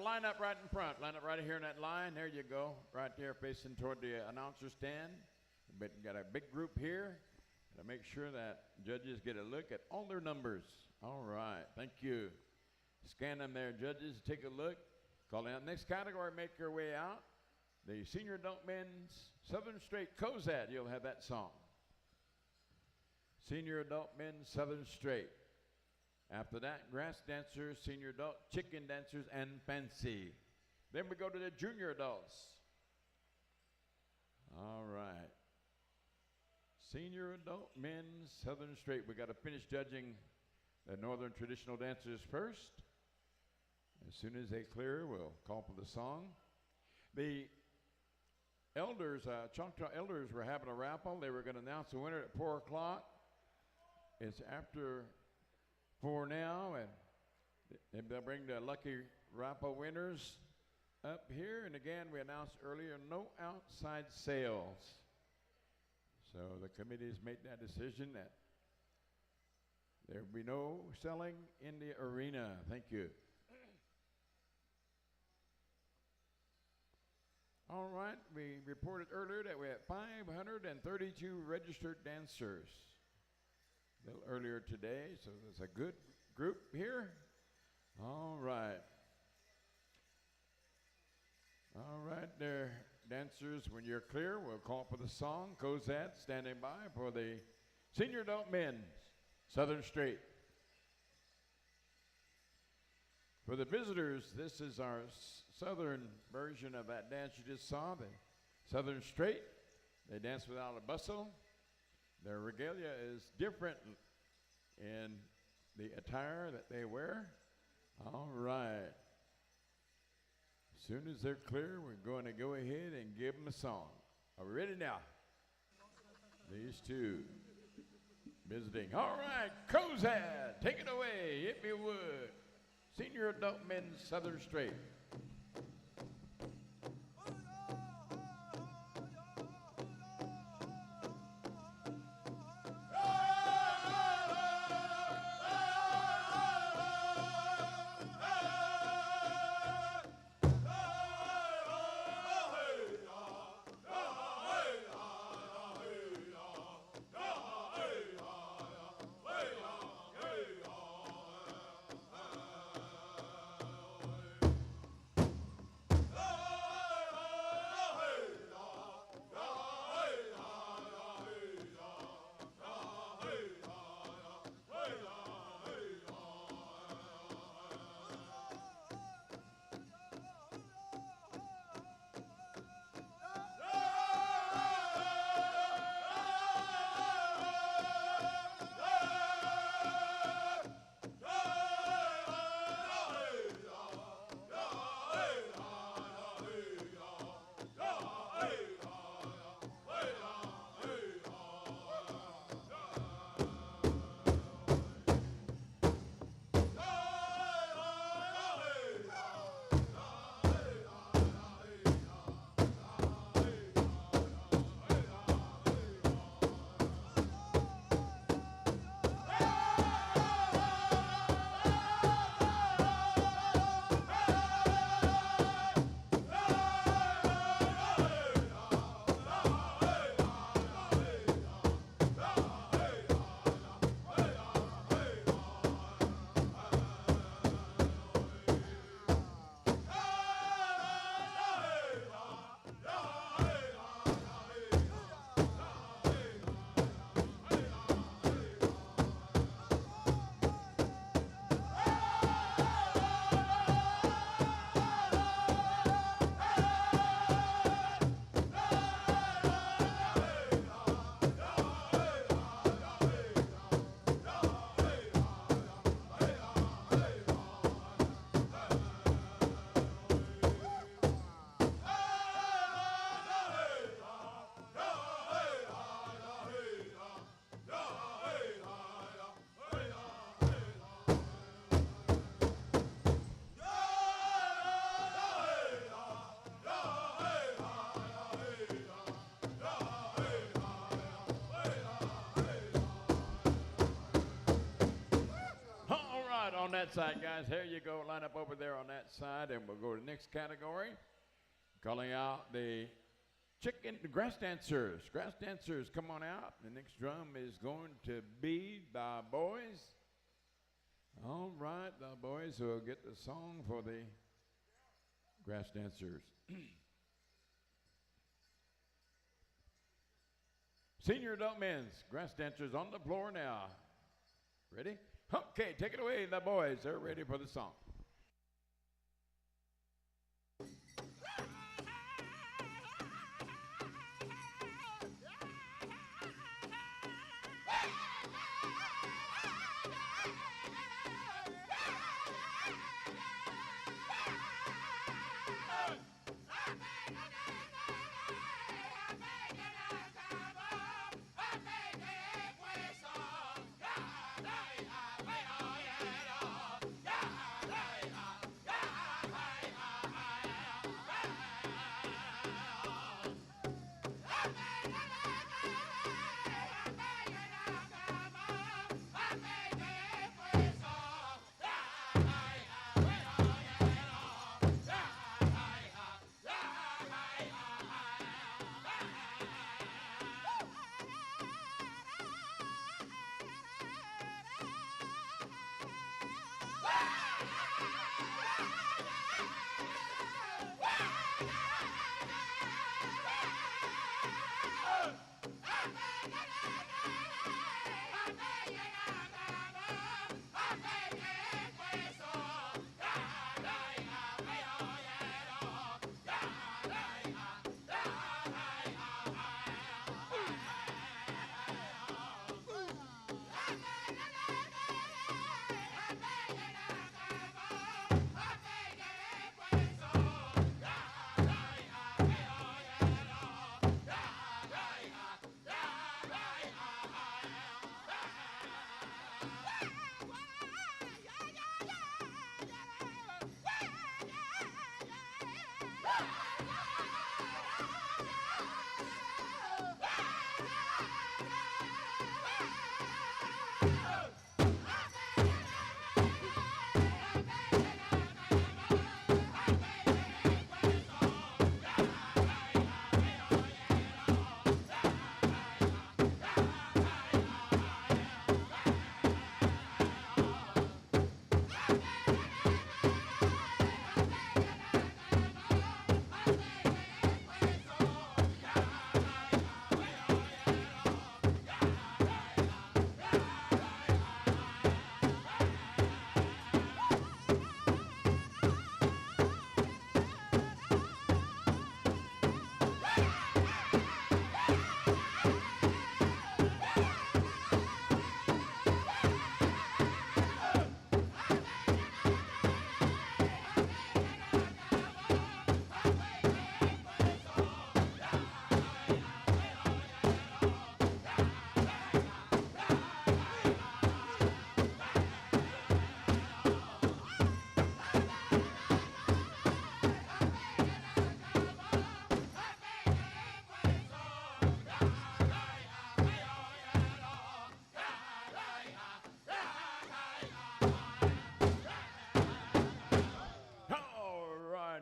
line up right in front. Line up right here in that line. There you go. Right there facing toward the announcer stand. But you got a big group here. To make sure that judges get a look at all their numbers. All right. Thank you. Scan them there, judges. Take a look. Calling out next category. Make your way out. The Senior Adult Men's Southern Straight Cozad. You'll have that song. Senior Adult Men's Southern Straight. After that, Grass Dancers, Senior Adult, Chicken Dancers, and Fancy. Then we go to the Junior Adults. All right. Senior Adult Men's Southern Straight. We got to finish judging the Northern Traditional Dancers first. As soon as they clear, we'll call for the song. The elders, Choctaw elders were having a raffle. They were going to announce the winner at 4 o'clock. It's after 4 now, and they'll bring the lucky raffle winners up here. And again, we announced earlier, no outside sales. So the committee's made that decision that there will be no selling in the arena. Thank you. All right, we reported earlier that we had 532 registered dancers a little earlier today, so there's a good group here. All right. All right, there, dancers, when you're clear, we'll call for the song. Cozad standing by for the Senior Adult Men's Southern Straight. For the visitors, this is our southern version of that dance you just saw, the Southern Straight. They dance without a bustle. Their regalia is different in the attire that they wear. All right. As soon as they're clear, we're going to go ahead and give them a song. Are we ready now? These two visiting. All right, Cozad, take it away, if you would. Senior Adult Men's Southern Straight. that side, guys. Here you go. Line up over there on that side, and we'll go to the next category. Calling out the grass dancers. Grass dancers, come on out. The next drum is going to be the boys. All right, the boys will get the song for the grass dancers. Senior adult men's grass dancers on the floor now. Ready? Okay, take it away, the boys. They're ready for the song.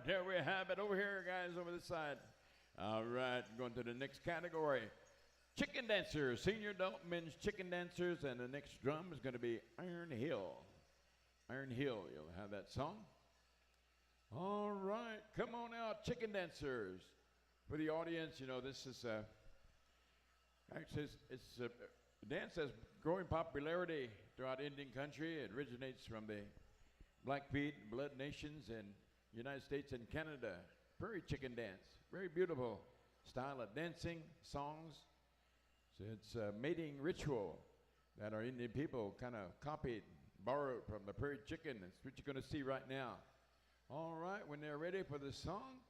Here we have it over here, guys, over this side. All right, going to the next category. Chicken dancers, senior adult men's chicken dancers, and the next drum is going to be Iron Hill. Iron Hill, you'll have that song. All right, come on out, chicken dancers. For the audience, you know, this is actually it's a dance that's growing popularity throughout Indian country. It originates from the Blackfeet, Blood Nations, and United States and Canada. Prairie chicken dance, very beautiful style of dancing, songs. So it's a mating ritual that our Indian people kind of copied, borrowed from the prairie chicken. That's what you're going to see right now. All right, when they're ready for the song,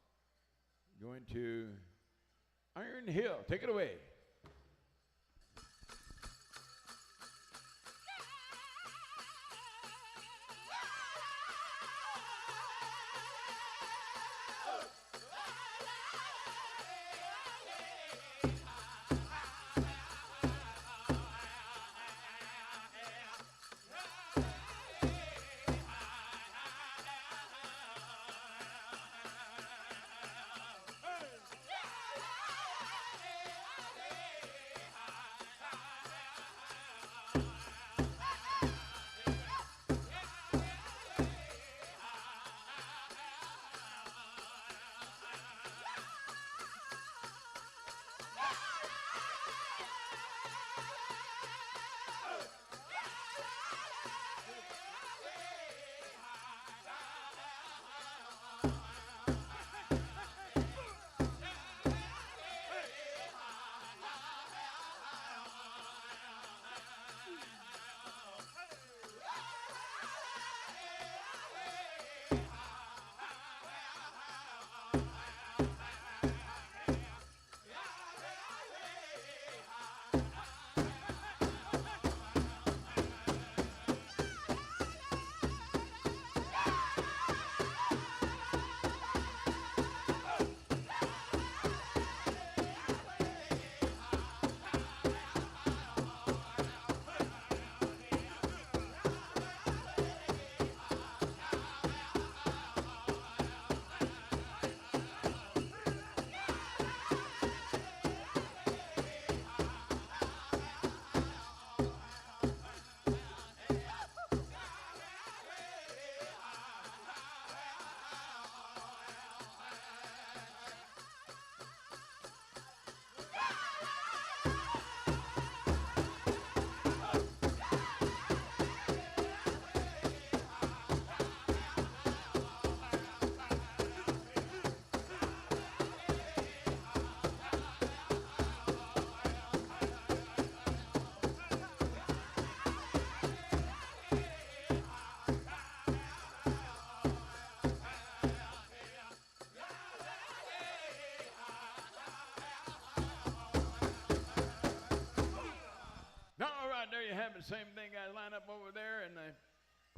going to Iron Hill. Take it away.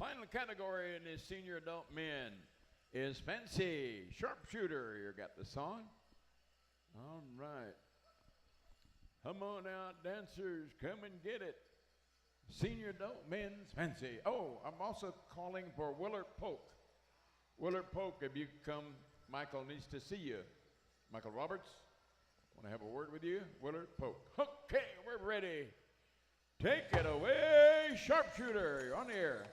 final category in the senior adult men is fancy sharpshooter. You got the song? All right. Come on out, dancers, come and get it. Senior adult men's fancy. Oh, I'm also calling for Willard Polk. Willard Polk, if you come, Michael needs to see you. Michael Roberts, want to have a word with you? Willard Polk. Okay, we're ready. Take it away, sharpshooter. You're on the air.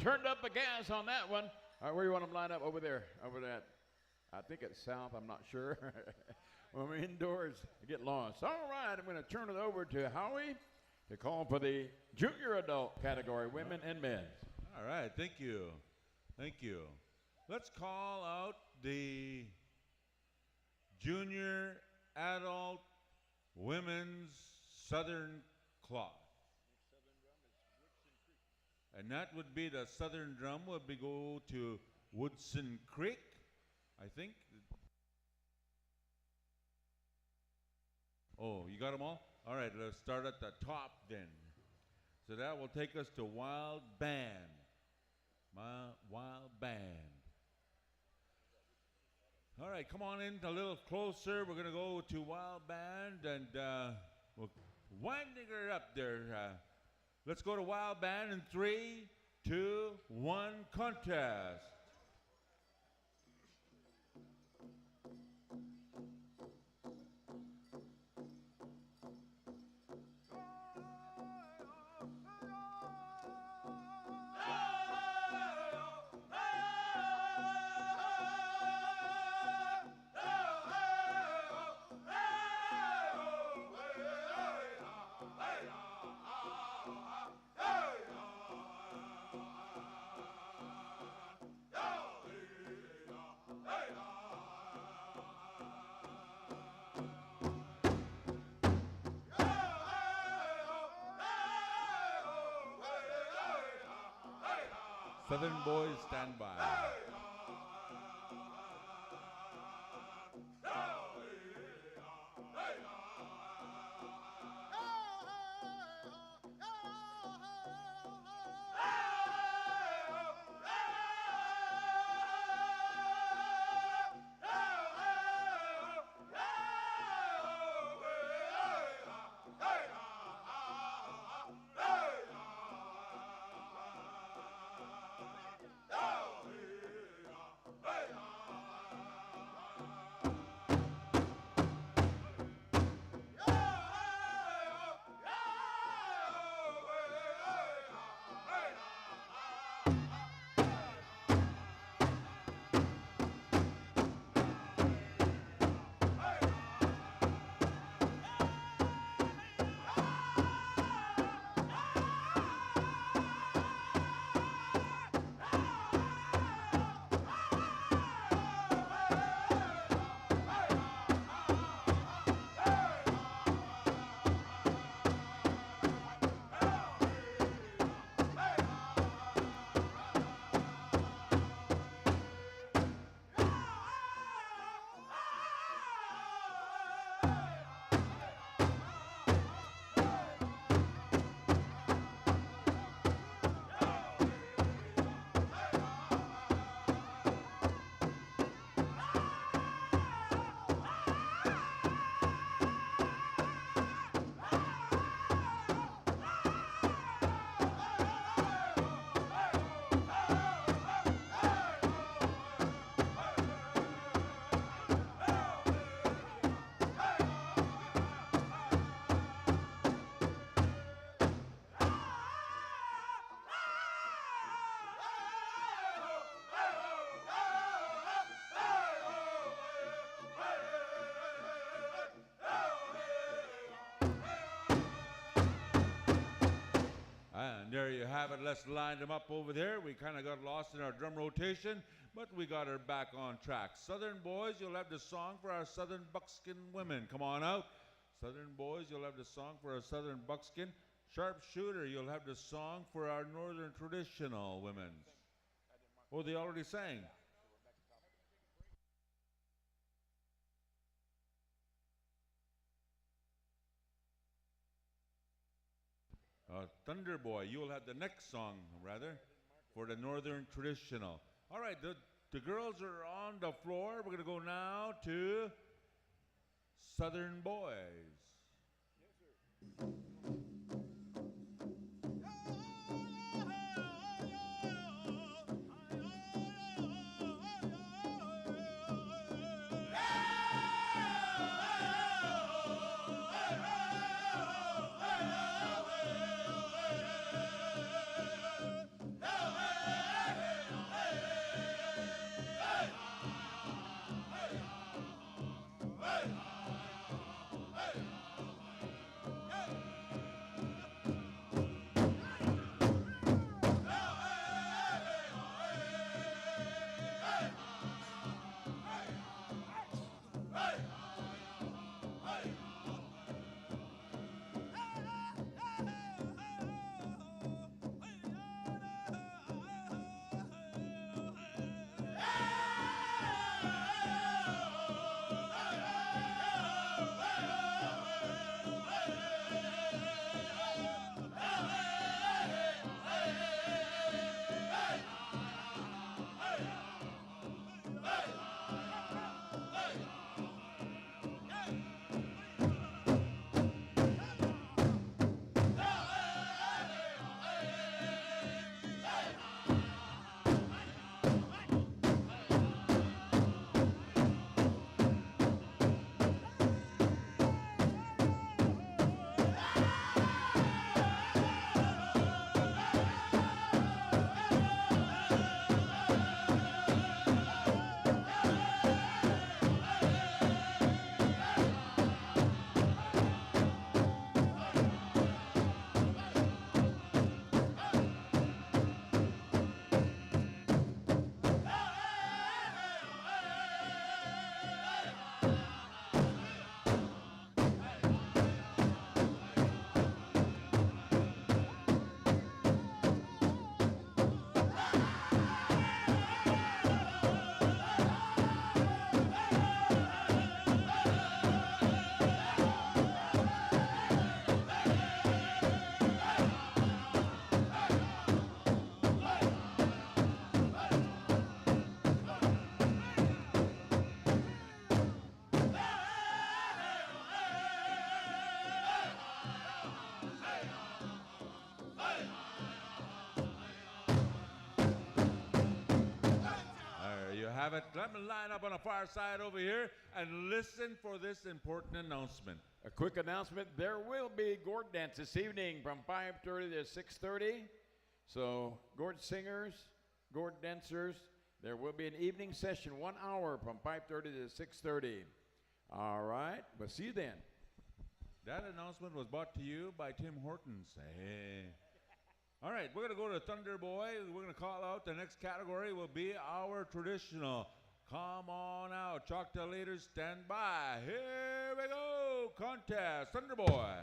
Turned up the gas on that one. All right, where you want them lined up? Over there, over that. I think it's south, I'm not sure. When we're indoors, I get lost. All right, I'm going to turn it over to Howie to call for the junior adult category, women and men. All right, thank you. Thank you. Let's call out the junior adult women's Southern cloth. And that would be the Southern drum would be go to Woodson Creek, I think. Oh, you got them all? All right, let's start at the top then. So that will take us to Wild Band. Wild Band. All right, come on in a little closer. We're going to go to Wild Band and we're winding her up there. Let's go to Wild Band in 3, 2, 1, contest. Southern boys, stand by. have it, let's line them up over there. We kind of got lost in our drum rotation, but we got her back on track. Southern boys, you'll have the song for our Southern buckskin women. Come on out. Southern boys, you'll have the song for our Southern buckskin. Sharpshooter, you'll have the song for our Northern traditional women. Oh, they already sang. Thunder Boy, you will have the next song, rather, for the Northern traditional. All right, the girls are on the floor. We're going to go now to Southern Boys. Yes, sir. Have it. Let me line up on the far side over here and listen for this important announcement. A quick announcement, there will be gourd dance this evening from 5:30 to 6:30. So gourd singers, gourd dancers, there will be an evening session, 1 hour from 5:30 to 6:30. All right, we'll see you then. That announcement was brought to you by Tim Hortons. Hey. All right, we're going to go to Thunder Boy. We're going to call out the next category will be our traditional. Come on out. Choctaw leaders, stand by. Here we go. Contest. Thunder Boy.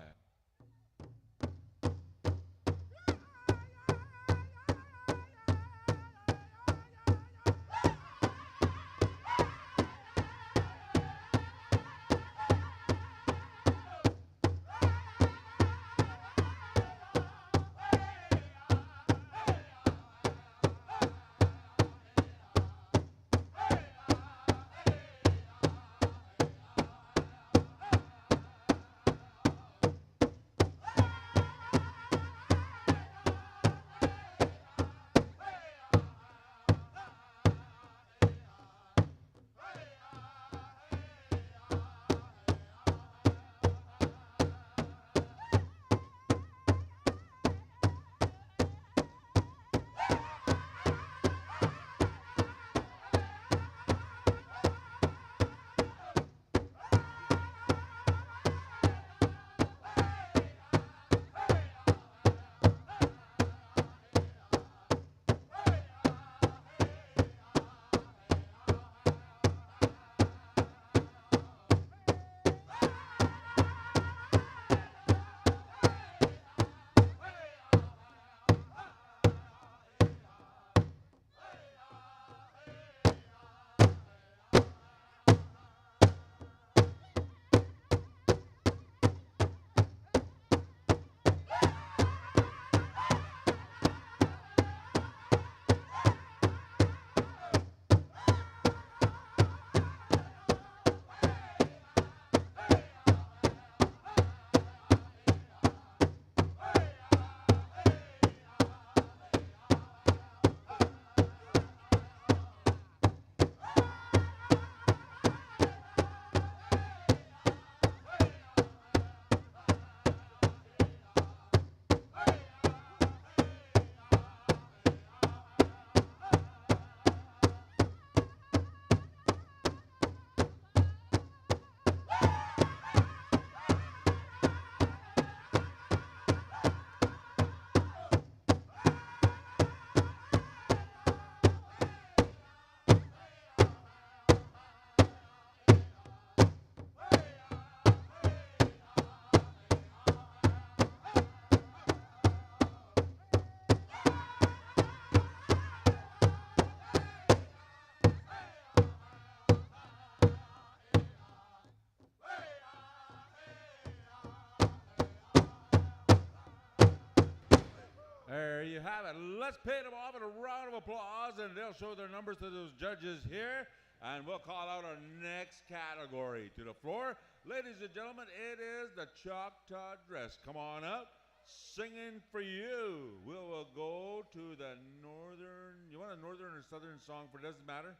There you have it. Let's pay them off with a round of applause, and they'll show their numbers to those judges here, and we'll call out our next category to the floor. Ladies and gentlemen, it is the Choctaw Dress. Come on up. Singing for you. We will go to the northern, you want a northern or southern song for it? Doesn't matter.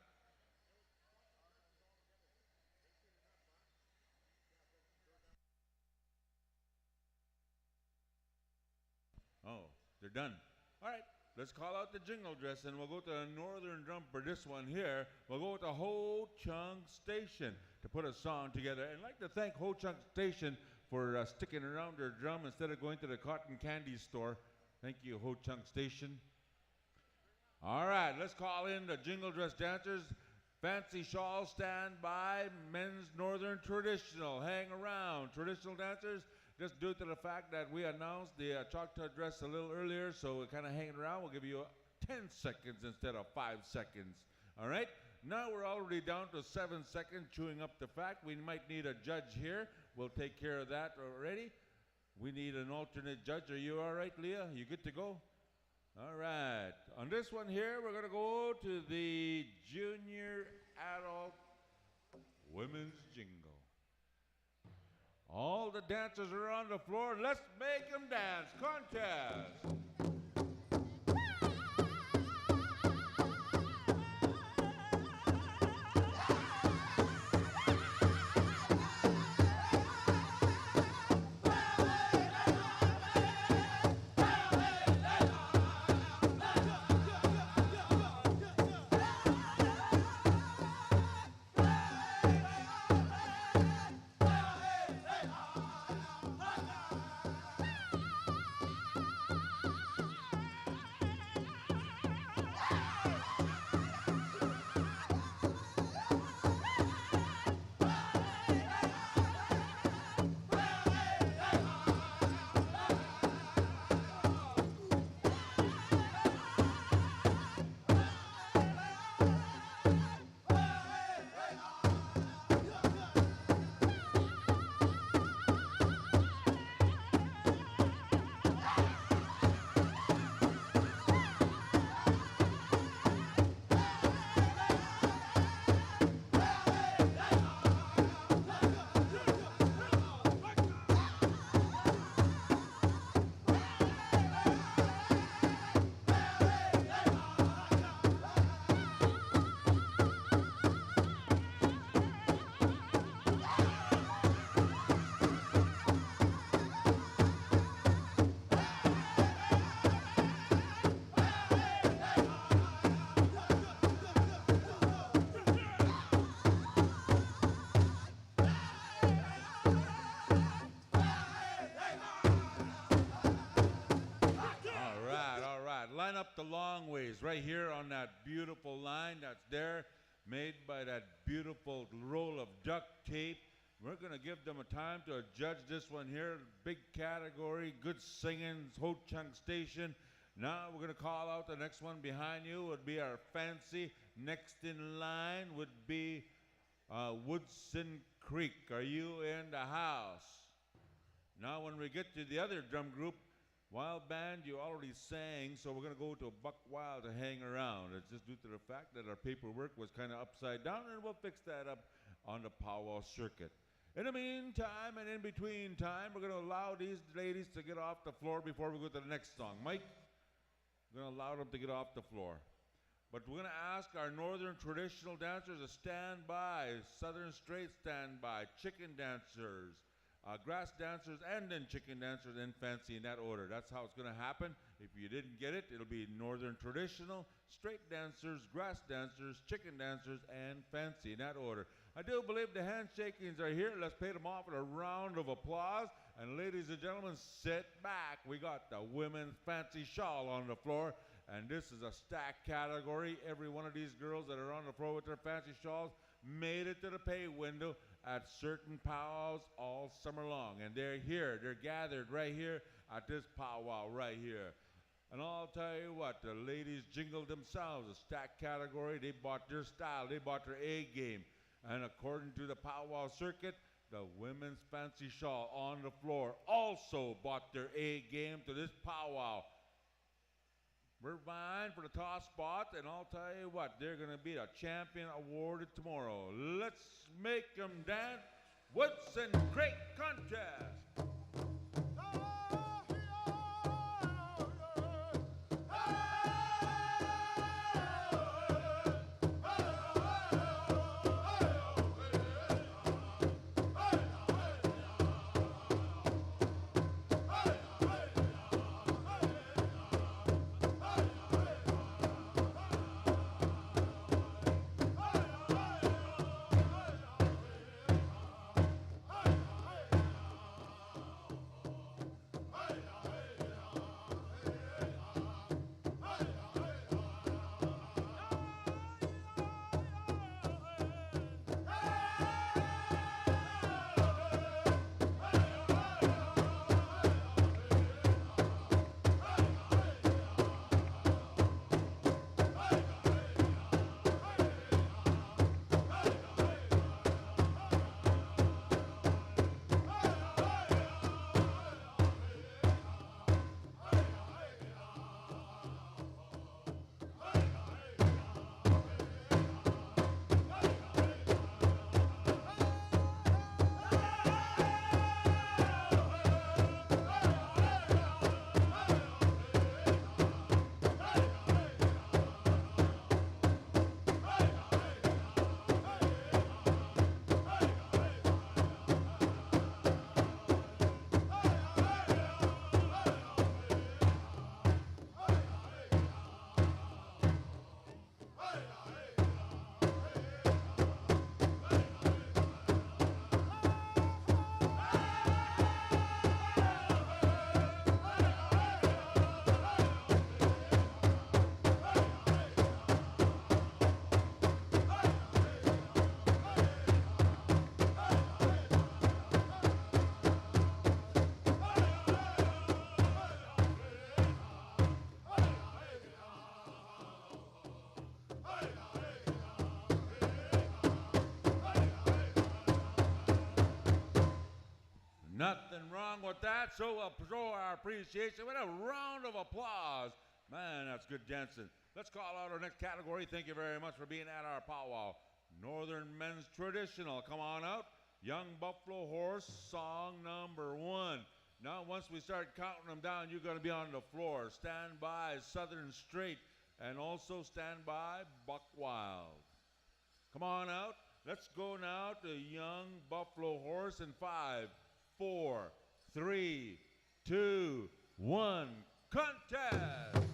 Oh, they're done. All right, let's call out the jingle dress, and we'll go to the northern drum for this one here. We'll go with the Ho Chung Station to put a song together. And I'd like to thank Ho Chung Station for sticking around their drum instead of going to the cotton candy store. Thank you, Ho Chung Station. All right, let's call in the jingle dress dancers. Fancy shawl, stand by. Men's northern traditional, hang around. Traditional dancers, just due to the fact that we announced the Choctaw dress a little earlier, so we're kind of hanging around. We'll give you 10 seconds instead of 5 seconds. All right? Now we're already down to 7 seconds, chewing up the fact. We might need a judge here. We'll take care of that already. We need an alternate judge. Are you all right, Leah? You good to go? All right. On this one here, we're going to go to the junior adult women's jingle. All the dancers are on the floor. Let's make them dance. Contest. Line up the long ways right here on that beautiful line that's there, made by that beautiful roll of duct tape. We're going to give them a time to judge this one here. Big category, good singing, Ho Chung Station. Now we're going to call out the next one behind you would be our fancy. Next in line would be Woodson Creek. Are you in the house? Now when we get to the other drum group, Wild Band, you already sang, so we're going to go to Buck Wild to hang around. It's just due to the fact that our paperwork was kind of upside down, and we'll fix that up on the Pow Wow circuit. In the meantime and in between time, we're going to allow these ladies to get off the floor before we go to the next song. Mike, we're going to allow them to get off the floor. But we're going to ask our northern traditional dancers to stand by, southern straight stand by, chicken dancers, grass dancers, and then chicken dancers and fancy in that order. That's how it's going to happen. If you didn't get it, it'll be northern traditional, straight dancers, grass dancers, chicken dancers, and fancy in that order. I do believe the handshakings are here. Let's pay them off with a round of applause. And ladies and gentlemen, sit back. We got the women's fancy shawl on the floor. And this is a stack category. Every one of these girls that are on the floor with their fancy shawls made it to the pay window at certain powwows all summer long. And they're here. They're gathered right here at this powwow right here. And I'll tell you what, the ladies jingled themselves. A stack category, they bought their style. They bought their A game. And according to the powwow circuit, the women's fancy shawl on the floor also bought their A game to this powwow. We're vying for the top spot, and I'll tell you what, they're going to be a champion awarded tomorrow. Let's make them dance. What's in great contest? Nothing wrong with that, so we'll show our appreciation with a round of applause. Man, that's good dancing. Let's call out our next category. Thank you very much for being at our powwow. Northern Men's Traditional. Come on out. Young Buffalo Horse, song number 1. Now, once we start counting them down, you're going to be on the floor. Stand by Southern Straight, and also stand by Buck Wild. Come on out. Let's go now to Young Buffalo Horse in 5, 4, 3, 2, 1. Contest!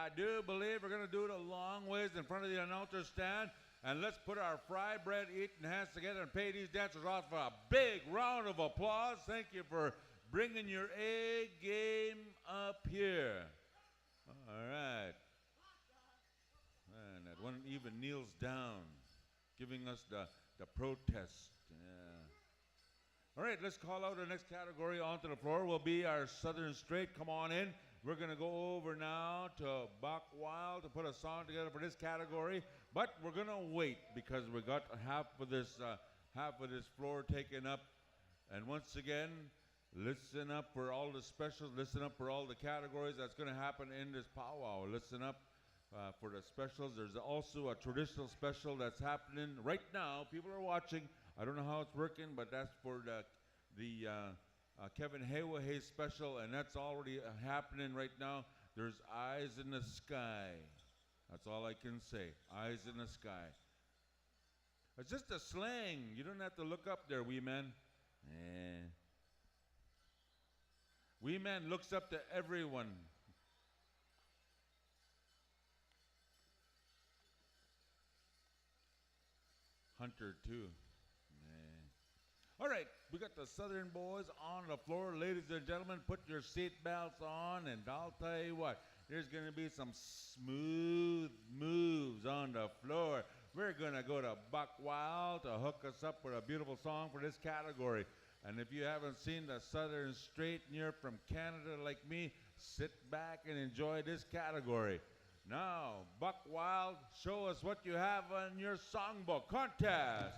I do believe we're going to do it a long ways in front of the announcer stand. And let's put our fry bread eating hands together and pay these dancers off for a big round of applause. Thank you for bringing your A game up here. All right. And that one even kneels down, giving us the protest. Yeah. All right, let's call out our next category onto the floor. Will be our Southern Straight. Come on in. We're going to go over now to Buck Wild to put a song together for this category. But we're going to wait because we got half of this floor taken up. And once again, listen up for all the specials. Listen up for all the categories that's going to happen in this powwow. Listen up for the specials. There's also a traditional special that's happening right now. People are watching. I don't know how it's working, but that's for the Kevin Haywahay special, and that's already happening right now. There's Eyes in the Sky. That's all I can say. Eyes in the sky. It's just a slang. You don't have to look up there, wee man. Wee man looks up to everyone. Hunter too. All right, we got the Southern boys on the floor. Ladies and gentlemen, put your seat belts on, and I'll tell you what, there's going to be some smooth moves on the floor. We're going to go to Buck Wild to hook us up with a beautiful song for this category. And if you haven't seen the Southern Straight and you're from Canada like me, sit back and enjoy this category. Now, Buck Wild, show us what you have on your songbook. Contest.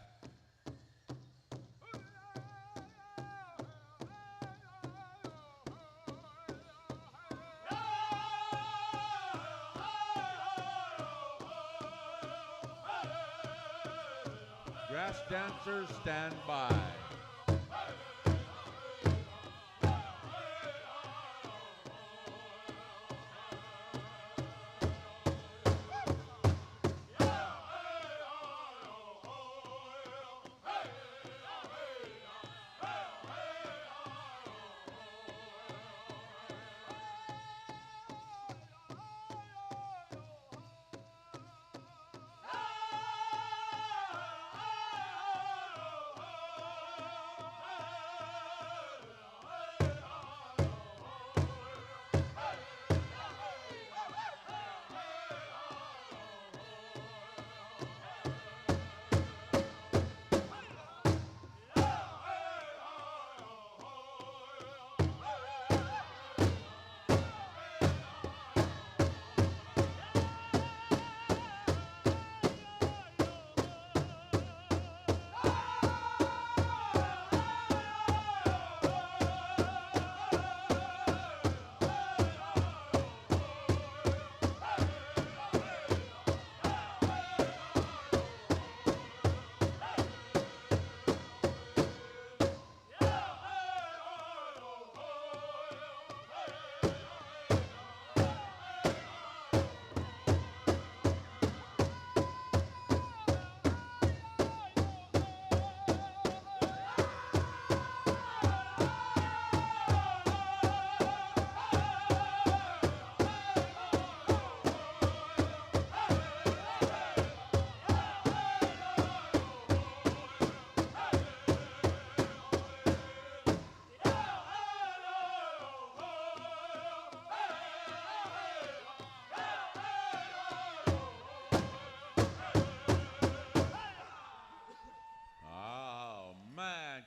Grass dancers, stand by.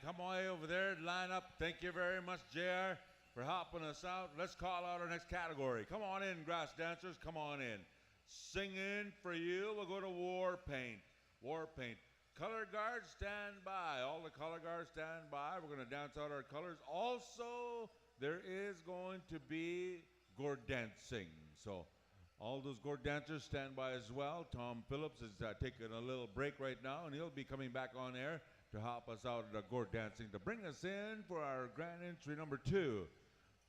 Come on over there, line up. Thank you very much, JR, for helping us out. Let's call out our next category. Come on in, grass dancers. Come on in. Singing for you, we'll go to War Paint. War Paint. Color guards, stand by. All the color guards, stand by. We're going to dance out our colors. Also, there is going to be gourd dancing. So all those gourd dancers, stand by as well. Tom Phillips is taking a little break right now, and he'll be coming back on air to help us out at the gourd dancing, to bring us in for our grand entry number 2.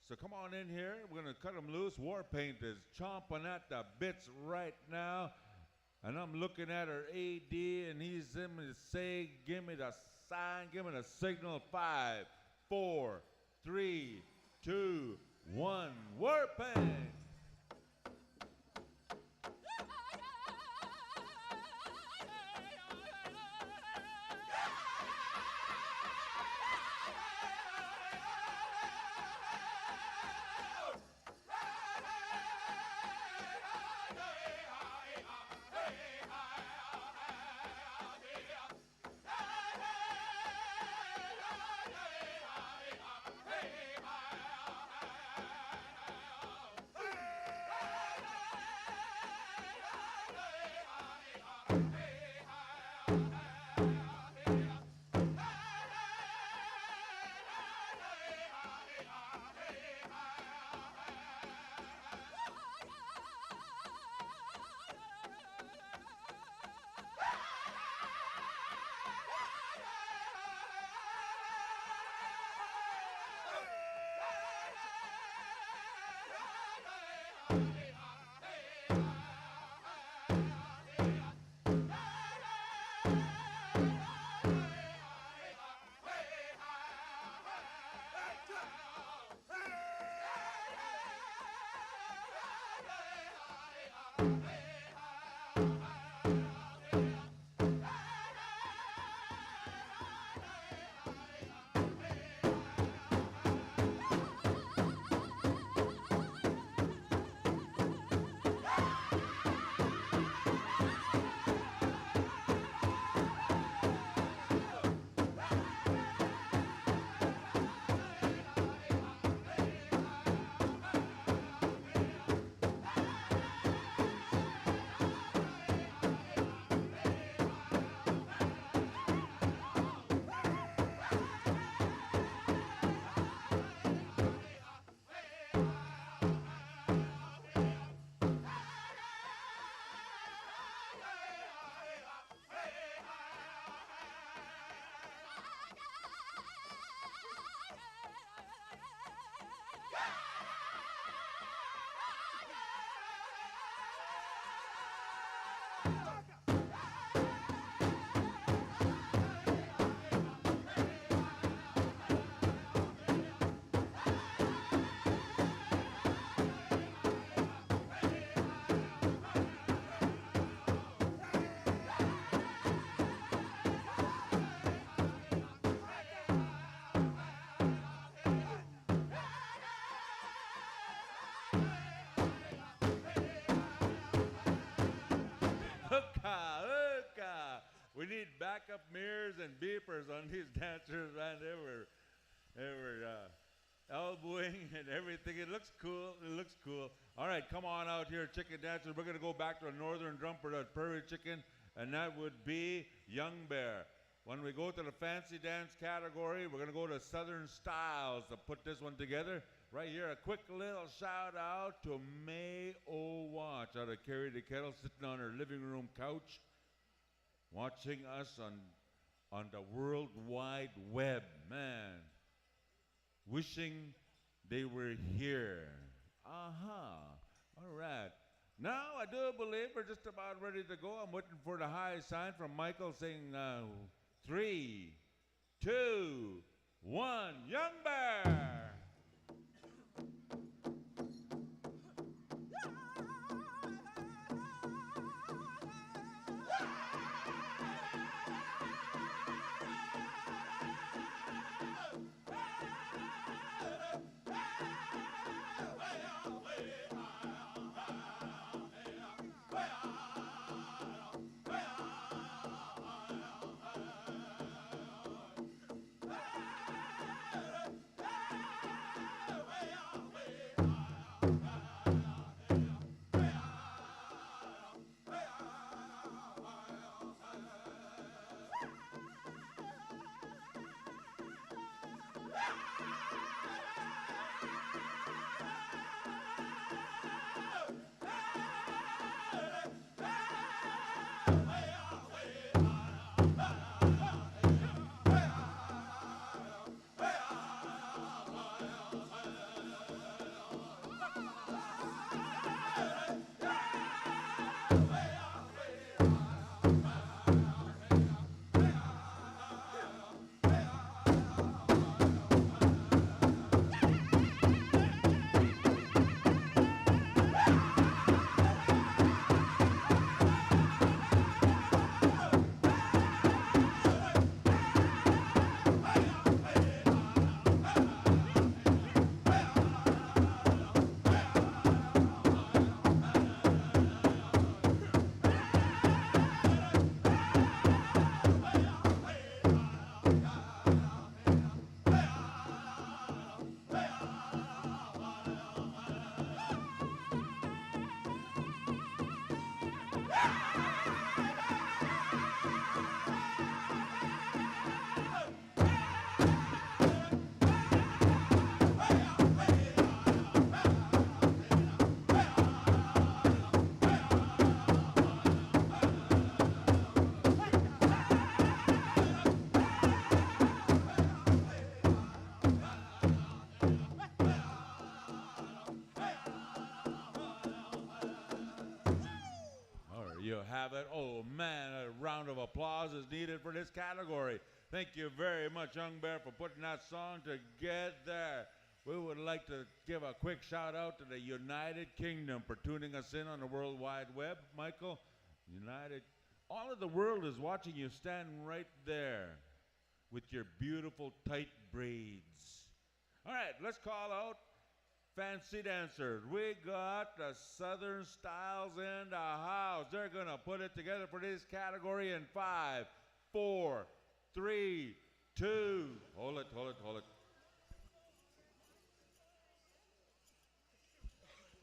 So come on in here. We're going to cut them loose. War Paint is chomping at the bits right now. And I'm looking at our AD, and he's in to say, give me the sign, give me the signal. 5, 4, 3, 2, 1. War Paint. Hookah! We need backup mirrors and beepers on these dancers, man. They were elbowing and everything. It looks cool. It looks cool. All right, come on out here, chicken dancers. We're going to go back to a northern drum for that prairie chicken, and that would be Young Bear. When we go to the fancy dance category, we're going to go to Southern Styles to put this one together. Right here, a quick little shout out to May O'Watch out of Carry the Kettle, sitting on her living room couch, watching us on the World Wide Web, man. Wishing they were here. All right. Now I do believe we're just about ready to go. I'm waiting for the high sign from Michael saying 3, 2, 1, Young Bear! You have it. Oh, man, a round of applause is needed for this category. Thank you very much, Young Bear, for putting that song together. We would like to give a quick shout out to the United Kingdom for tuning us in on the World Wide Web. Michael, all of the world is watching you stand right there with your beautiful tight braids. All right, let's call out fancy dancers. We got the Southern Styles in the house. They're going to put it together for this category in 5, 4, 3, 2. Hold it.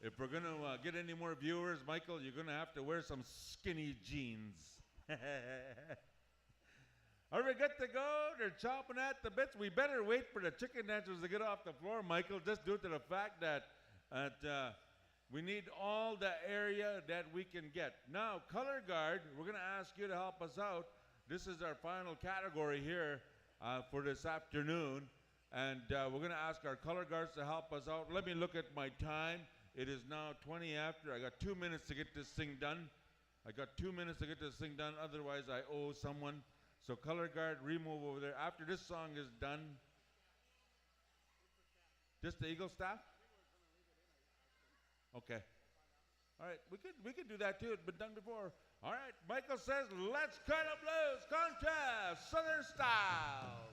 If we're going to get any more viewers, Michael, you're going to have to wear some skinny jeans. Are we good to go? They're chomping at the bits. We better wait for the chicken dancers to get off the floor, Michael, just due to the fact that we need all the area that we can get. Now, color guard, we're going to ask you to help us out. This is our final category here for this afternoon, and we're going to ask our color guards to help us out. Let me look at my time. It is now 20 after. I got 2 minutes to get this thing done. Otherwise, I owe someone. So color guard, remove over there. After this song is done, just the Eagle staff? Okay. All right, we could do that too. It's been done before. All right, Michael says, let's cut 'em loose. Contest, Southern Style.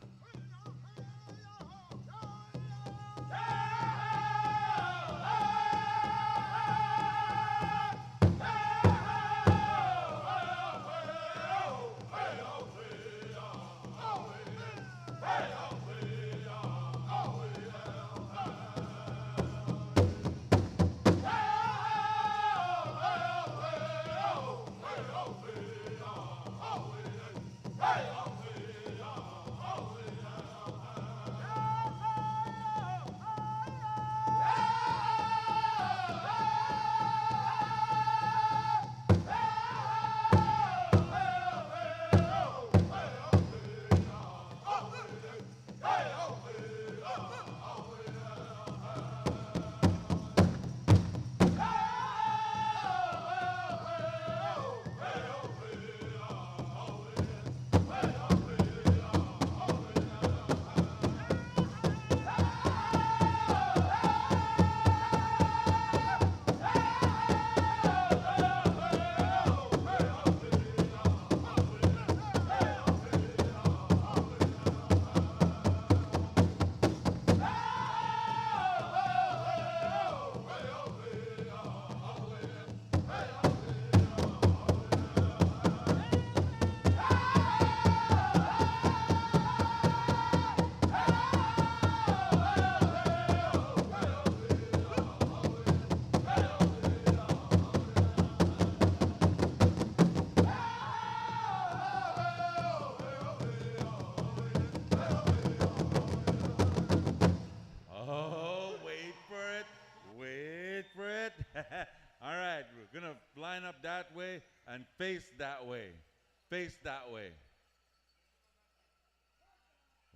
All right, we're going to line up that way and face that way. Face that way.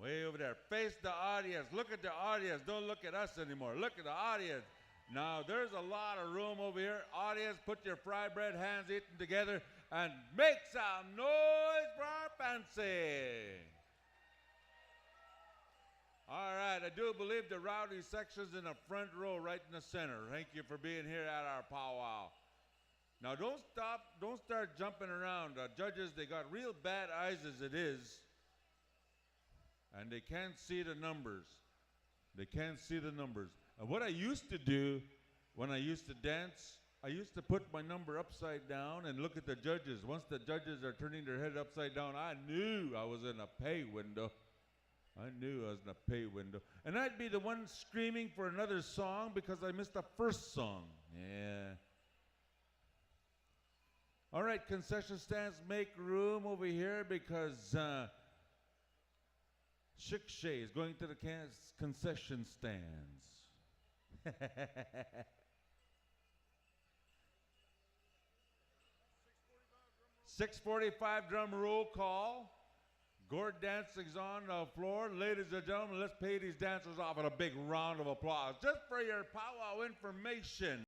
Way over there. Face the audience. Look at the audience. Don't look at us anymore. Look at the audience. Now, there's a lot of room over here. Audience, put your fry bread hands eaten together and make some noise for our fancy. All right, I do believe the rowdy section's in the front row right in the center. Thank you for being here at our powwow. Now, don't start jumping around. Judges, they got real bad eyes as it is, and they can't see the numbers. And what I used to do when I used to dance, I used to put my number upside down and look at the judges. Once the judges are turning their head upside down, I knew I was in a pay window. And I'd be the one screaming for another song because I missed the first song. Yeah. All right, concession stands, make room over here because Shikshay is going to the concession stands. 6:45 drum roll call. Gord dancing's on the floor. Ladies and gentlemen, let's pay these dancers off with a big round of applause just for your powwow information.